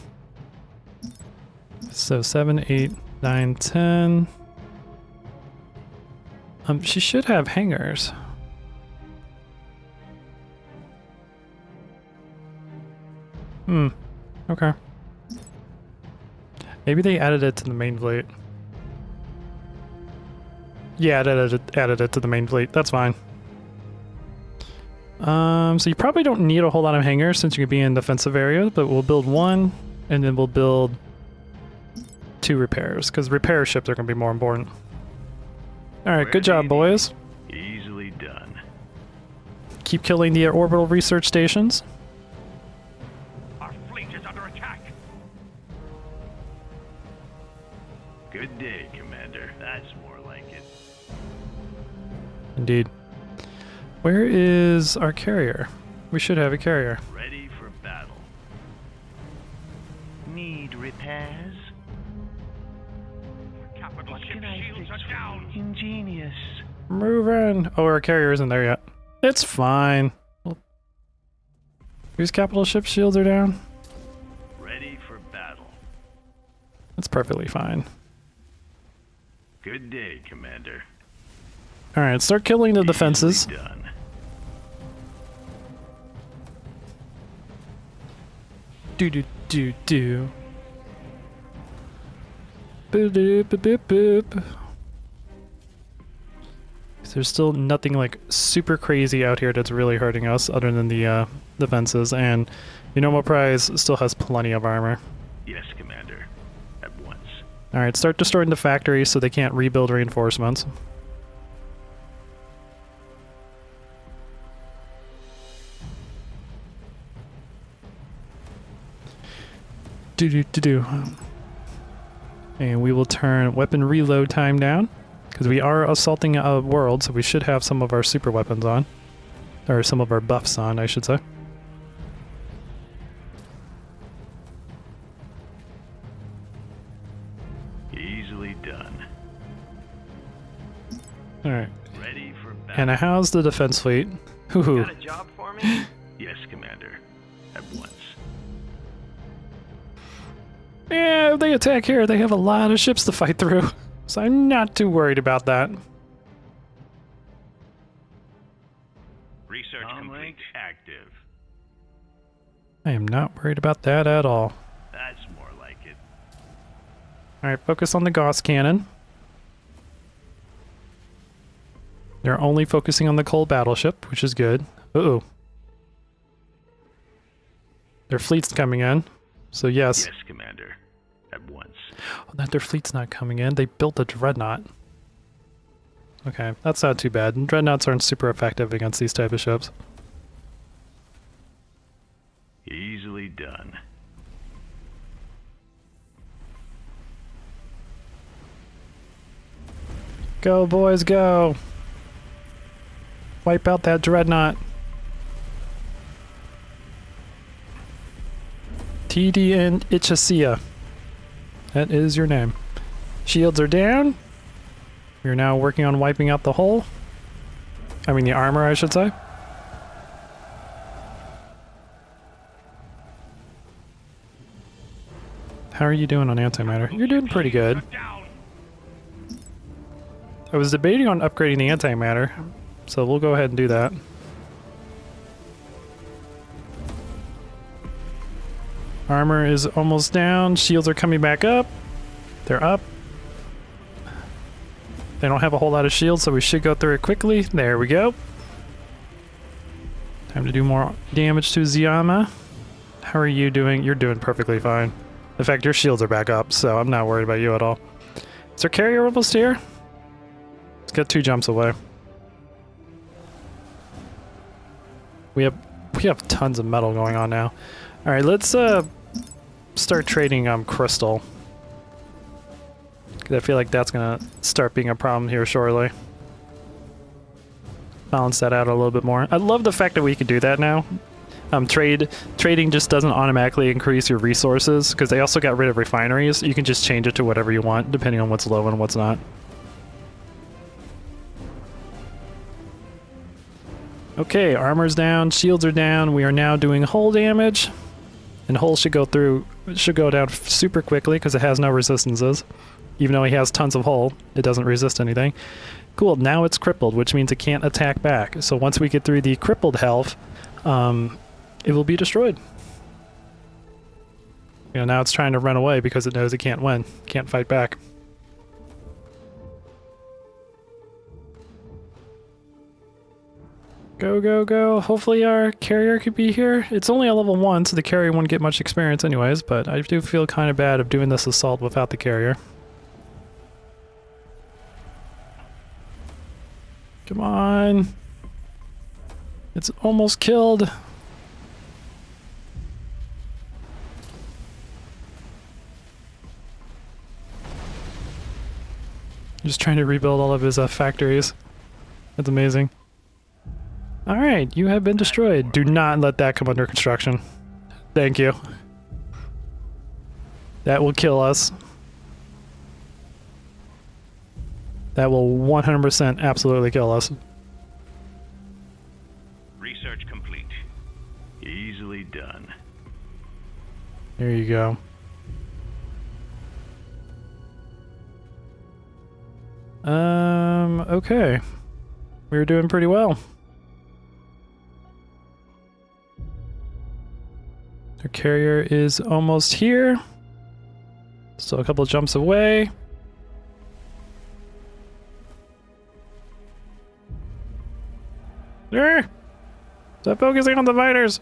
So 7, 8, 9, 10. She should have hangars. Okay. Maybe they added it to the main fleet. Yeah, it added it to the main fleet. That's fine. So you probably don't need a whole lot of hangars since you can be in defensive areas, but we'll build 1, and then we'll build 2 repairs, because repair ships are going to be more important. Alright, good job, boys. Easily done. Keep killing the orbital research stations. Our fleet is under attack. Good day, Commander. That's more like it. Indeed. Where is our carrier? We should have a carrier. Ready for battle. Need repairs? Capital What ship can I shields fix are for down. you? Ingenious. Move in. Oh, our carrier isn't there yet. It's fine. Whose capital ship shields are down? Ready for battle. That's perfectly fine. Good day, Commander. Alright, start killing the defenses. Easily done. Do. Boop, boop, boop, boop. There's still nothing like super crazy out here that's really hurting us other than the defenses, and the normal prize still has plenty of armor. Yes, Commander. At once. Alright, start destroying the factories so they can't rebuild reinforcements. Do. And we will turn weapon reload time down, because we are assaulting a world, so we should have some of our super weapons on. Or some of our buffs on, I should say. Easily done. Alright. Ready for battle. And how's the defense fleet? Hoo-hoo. Got a job for me? Yes, Commander. At once. Yeah, if they attack here, they have a lot of ships to fight through. So I'm not too worried about that. Research complete. Active. I am not worried about that at all. That's more like it. Alright, focus on the Gauss cannon. They're only focusing on the coal battleship, which is good. Uh-oh. Their fleet's coming in. So yes. Yes, Commander. At once. Oh, that their fleet's not coming in. They built a dreadnought. Okay, that's not too bad. Dreadnoughts aren't super effective against these type of ships. Easily done. Go, boys, go! Wipe out that dreadnought. TD and Ichisia. That is your name. Shields are down. We're now working on wiping out the hull. I mean the armor, I should say. How are you doing on antimatter? You're doing pretty good. I was debating on upgrading the antimatter, so we'll go ahead and do that. Armor is almost down. Shields are coming back up. They're up. They don't have a whole lot of shields, so we should go through it quickly. There we go. Time to do more damage to Ziyama. How are you doing? You're doing perfectly fine. In fact, your shields are back up, so I'm not worried about you at all. Is our carrier almost here? Let's get 2 jumps away. We have tons of metal going on now. All right, let's start trading crystal. 'Cause I feel like that's gonna start being a problem here shortly. Balance that out a little bit more. I love the fact that we can do that now. Trading just doesn't automatically increase your resources because they also got rid of refineries. You can just change it to whatever you want depending on what's low and what's not. Okay, armor's down, shields are down. We are now doing hull damage, and hull should go down super quickly because it has no resistances. Even though he has tons of hull, it doesn't resist anything. Cool, now it's crippled, which means it can't attack back. So once we get through the crippled health, it will be destroyed. You know, now it's trying to run away because it knows it can't win, can't fight back. Go, go, go. Hopefully our carrier could be here. It's only a level 1, so the carrier won't get much experience anyways, but I do feel kind of bad of doing this assault without the carrier. Come on. It's almost killed. Just trying to rebuild all of his factories. That's amazing. Alright, you have been destroyed. Do not let that come under construction. Thank you. That will kill us. That will 100% absolutely kill us. Research complete. Easily done. There you go. Okay. We were doing pretty well. Our carrier is almost here. Still a couple of jumps away. Stop focusing on the fighters.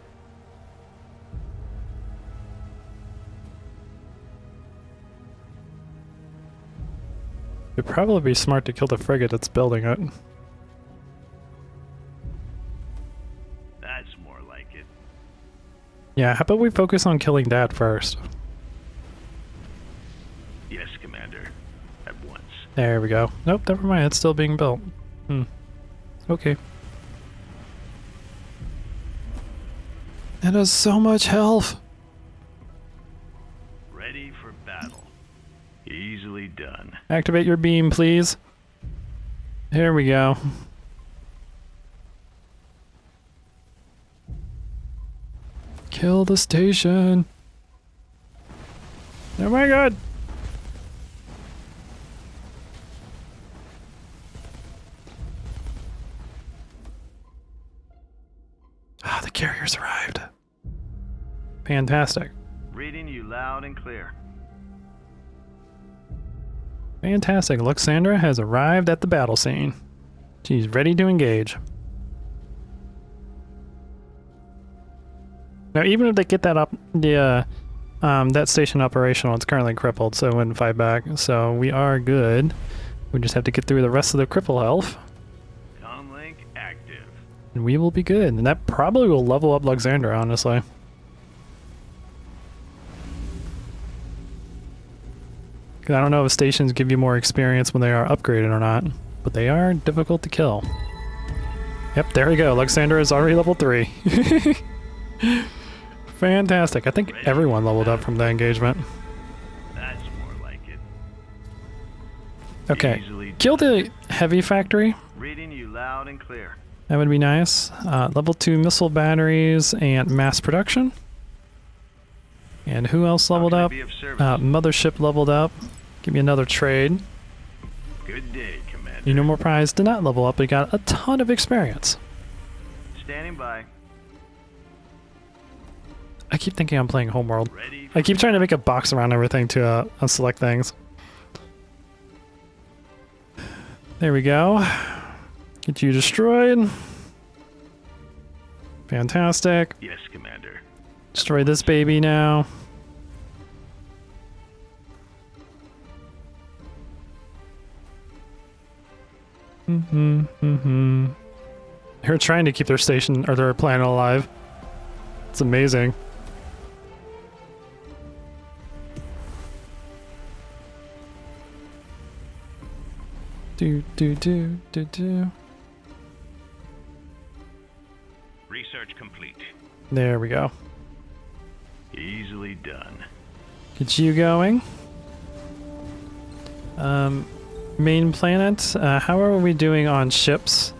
It'd probably be smart to kill the frigate that's building it. That's more like it. Yeah, how about we focus on killing that first? Yes, Commander. At once. There we go. Nope, never mind. It's still being built. Okay. It has so much health. Ready for battle. Easily done. Activate your beam, please. Here we go. Kill the station. Oh my god. Ah, the carrier's arrived. Fantastic. Reading you loud and clear. Fantastic. Luxandra has arrived at the battle scene. She's ready to engage. Now, even if they get that up, the that station operational. It's currently crippled, so it wouldn't fight back. So we are good. We just have to get through the rest of the cripple health, Comlink active. and we will be good. And that probably will level up Luxandra, honestly. I don't know if stations give you more experience when they are upgraded or not, but they are difficult to kill. Yep, there we go. Luxandra is already level 3. Fantastic. I think everyone leveled up from the engagement. That's more like it. Okay, Easily kill done. the heavy factory. Reading you loud and clear. That would be nice. Level 2 missile batteries and mass production. And who else leveled How can I up? be of service? Mothership leveled up. Give me another trade. Good day, Commander. Unimal Prize did not level up, but he got a ton of experience. Standing by. I keep thinking I'm playing Homeworld. Ready for I keep trying to make a box around everything to unselect things. There we go. Get you destroyed. Fantastic. Yes, Commander. Destroy this baby now. They're trying to keep their station or their planet alive. It's amazing. Do. Research complete. There we go. Easily done. Get you going. Main planet. How are we doing on ships?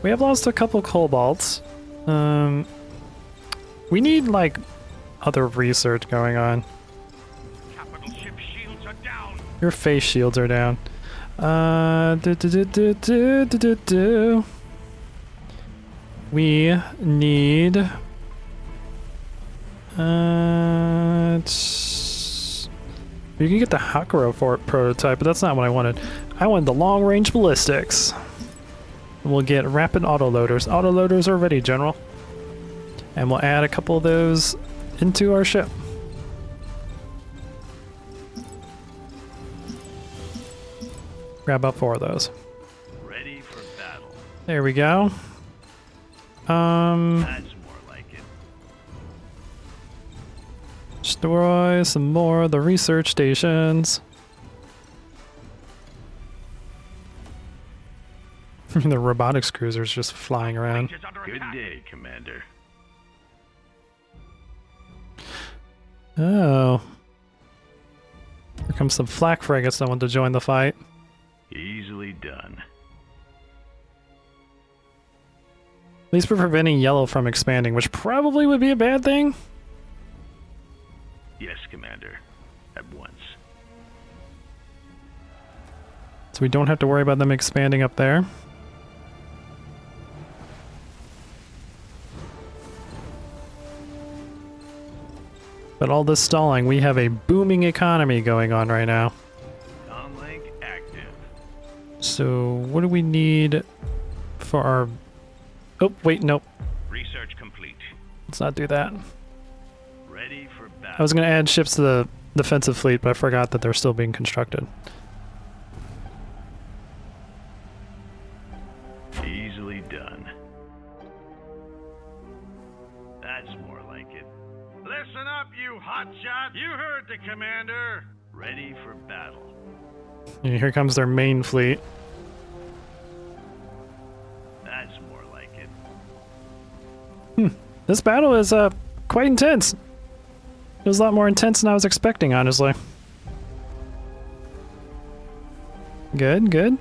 We have lost a couple kobolds. We need like other research going on. Capital ship shields are down. Your face shields are down. We need. You can get the Hakuro for prototype, but that's not what I wanted. I wanted the long-range ballistics. We'll get rapid autoloaders. Autoloaders are ready, General. And we'll add a couple of those into our ship. Grab up 4 of those. Ready for battle. There we go. That's more like it. Destroy some more of the research stations. The robotics cruiser's just flying around. Fleet is under Good attack. day, Commander. Oh. Here comes some flak frigates that want to join the fight. Easily done. At least we're preventing yellow from expanding, which probably would be a bad thing. Yes, Commander. At once. So we don't have to worry about them expanding up there. But all this stalling, we have a booming economy going on right now. Comlink active. So what do we need for our... Oh, wait, nope. Research complete. Let's not do that. Ready for battle. I was going to add ships to the defensive fleet, but I forgot that they're still being constructed. Easily done. That's more like it. Listen up, you hotshot. You heard the commander. Ready for battle. And here comes their main fleet. That's more like it. This battle is quite intense. It was a lot more intense than I was expecting, honestly. Good, good.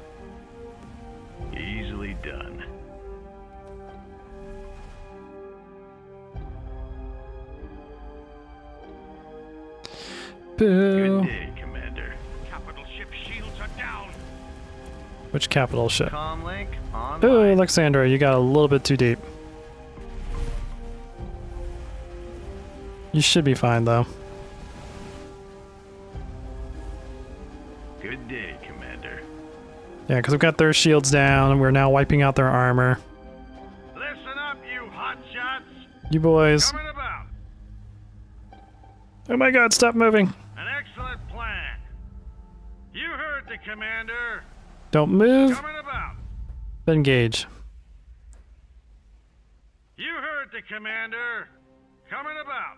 Easily done. Boo. Good day, Commander. Capital ship shields are down. Which capital ship? Comlink on. Ooh, Alexandra, you got a little bit too deep. You should be fine, though. Good day, Commander. Yeah, because we've got their shields down, and we're now wiping out their armor. Listen up, you hotshots. You boys. Coming about. Oh my god, stop moving. An excellent plan. You heard the commander. Don't move. Coming about. Engage. You heard the commander. Coming about.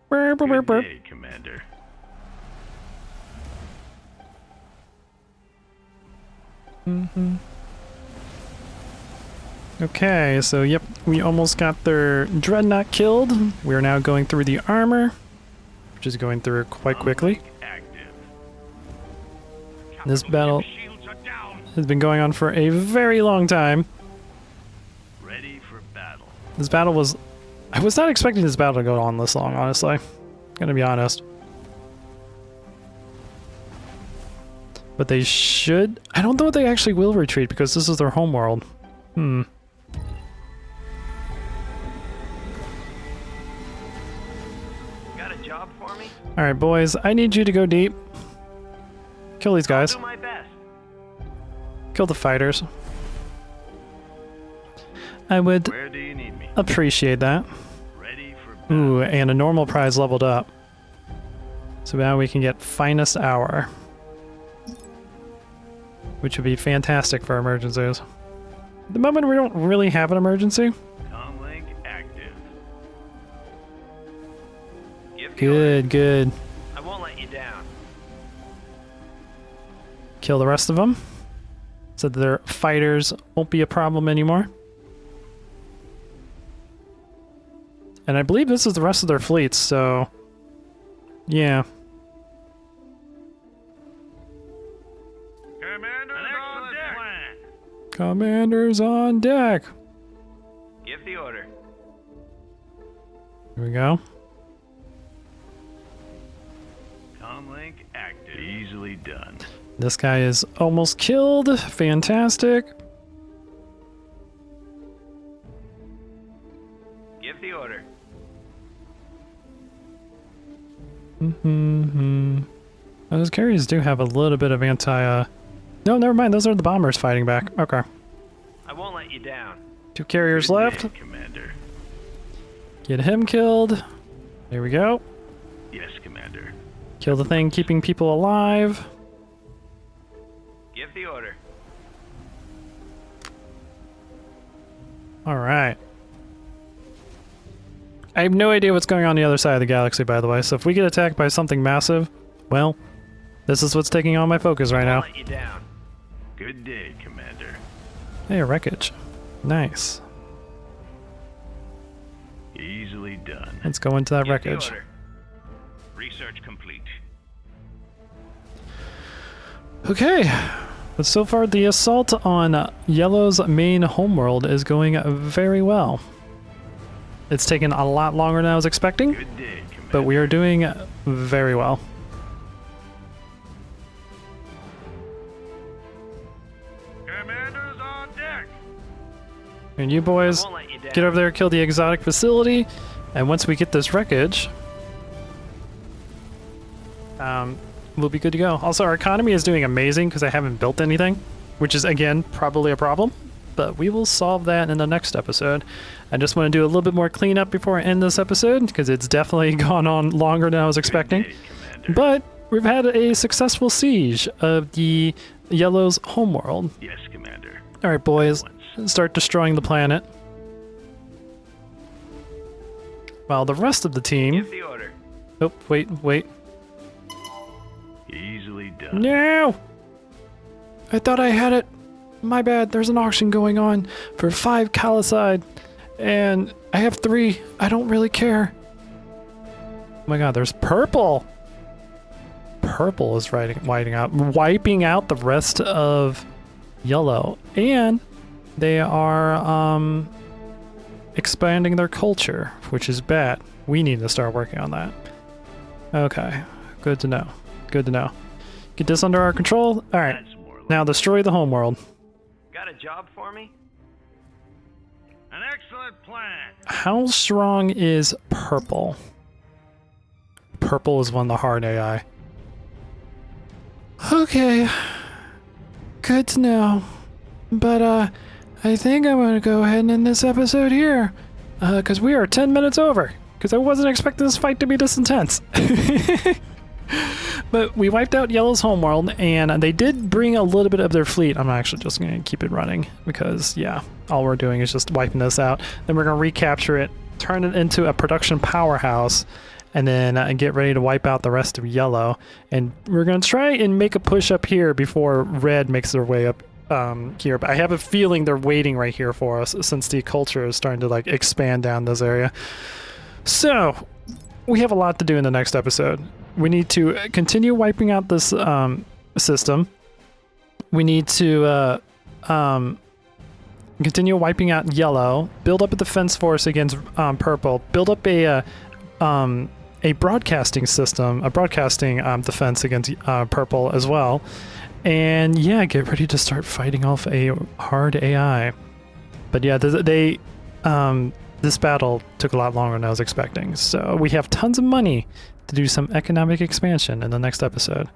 Burp, burp, burp, Good burp. day, Commander. Okay, so yep, we almost got their dreadnought killed. We're now going through the armor, which is going through quite quickly. Uplink active. This battle Shields are down. has been going on for a very long time. Ready for battle. This battle was... I was not expecting this battle to go on this long, honestly. Gonna be honest. But they should... I don't know if they actually will retreat because this is their homeworld. Got a job for me? Alright, boys, I need you to go deep. Kill these guys. Do my best. Kill the fighters. I would Where do you need me? appreciate that. Ready for battle. Ooh, and a normal prize leveled up. So now we can get finest hour. Which would be fantastic for emergencies. At the moment we don't really have an emergency. Comlink active. Give the order. Good, good. I won't let you down. Kill the rest of them. So that their fighters won't be a problem anymore. And I believe this is the rest of their fleets, so... yeah. Commander, an excellent plan. Commanders on deck. Give the order. Here we go. Comlink active. Easily done. This guy is almost killed. Fantastic. Give the order. Those carriers do have a little bit of anti... No, never mind. Those are the bombers fighting back. Okay. I won't let you down. 2 carriers Good left. day, Commander. Get him killed. There we go. Yes, Commander. Kill the thing keeping people alive. Give the order. Alright. I have no idea what's going on the other side of the galaxy, by the way, so if we get attacked by something massive, well, this is what's taking all my focus right now. Won't let you down. Good day, Commander. Hey, a wreckage. Nice. Easily done. Let's go into that Give the wreckage. order. Research complete. Okay. But so far, the assault on Yellow's main homeworld is going very well. It's taken a lot longer than I was expecting, Good day, Commander. but we are doing very well. Commanders on deck. And you boys, I won't let you down. get over there, kill the exotic facility, and once we get this wreckage, we'll be good to go. Also, our economy is doing amazing because I haven't built anything, which is, again, probably a problem, but we will solve that in the next episode. I just want to do a little bit more cleanup before I end this episode because it's definitely gone on longer than I was expecting. Good day, Commander. But we've had a successful siege of the Yellow's homeworld. Yes, Commander. All right, boys, Excellent. start destroying the planet. While the rest of the team... Give the order. Oh, wait. Easily done. No! I thought I had it. My bad. There's an auction going on for 5 Calicide, and I have 3. I don't really care. Oh my god, there's purple! Purple is wiping out the rest of yellow. And they are expanding their culture, which is bad. We need to start working on that. Okay, good to know. Good to know. Get this under our control. All right, That's more like now destroy the homeworld. Got a job for me? An excellent plan. How strong is purple? Purple is one of the hard AI. Okay, good to know. But I think I'm gonna go ahead and end this episode here, because we are 10 minutes over. because I wasn't expecting this fight to be this intense. But we wiped out Yellow's homeworld, and they did bring a little bit of their fleet. I'm actually just going to keep it running because, yeah, all we're doing is just wiping this out. Then we're going to recapture it, turn it into a production powerhouse, and then get ready to wipe out the rest of Yellow. And we're going to try and make a push up here before Red makes their way up here. But I have a feeling they're waiting right here for us since the culture is starting to like expand down this area. So we have a lot to do in the next episode. We need to continue wiping out this system. We need to continue wiping out Yellow, build up a defense force against Purple, build up a broadcasting system, a broadcasting defense against Purple as well. And yeah, get ready to start fighting off a hard AI. But yeah, this battle took a lot longer than I was expecting. So we have tons of money to do some economic expansion in the next episode.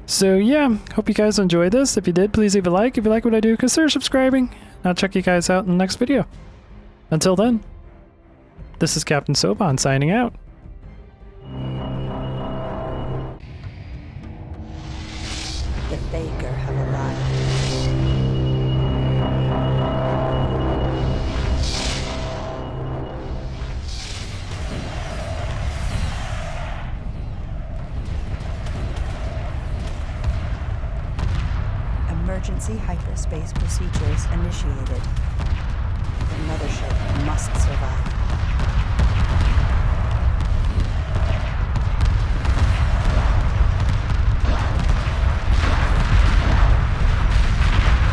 So yeah, hope you guys enjoyed this. If you did, please leave a like. If you like what I do, consider subscribing. I'll check you guys out in the next video. Until then, this is Captain Soban signing out. The Faker have arrived. Emergency hyperspace procedures initiated.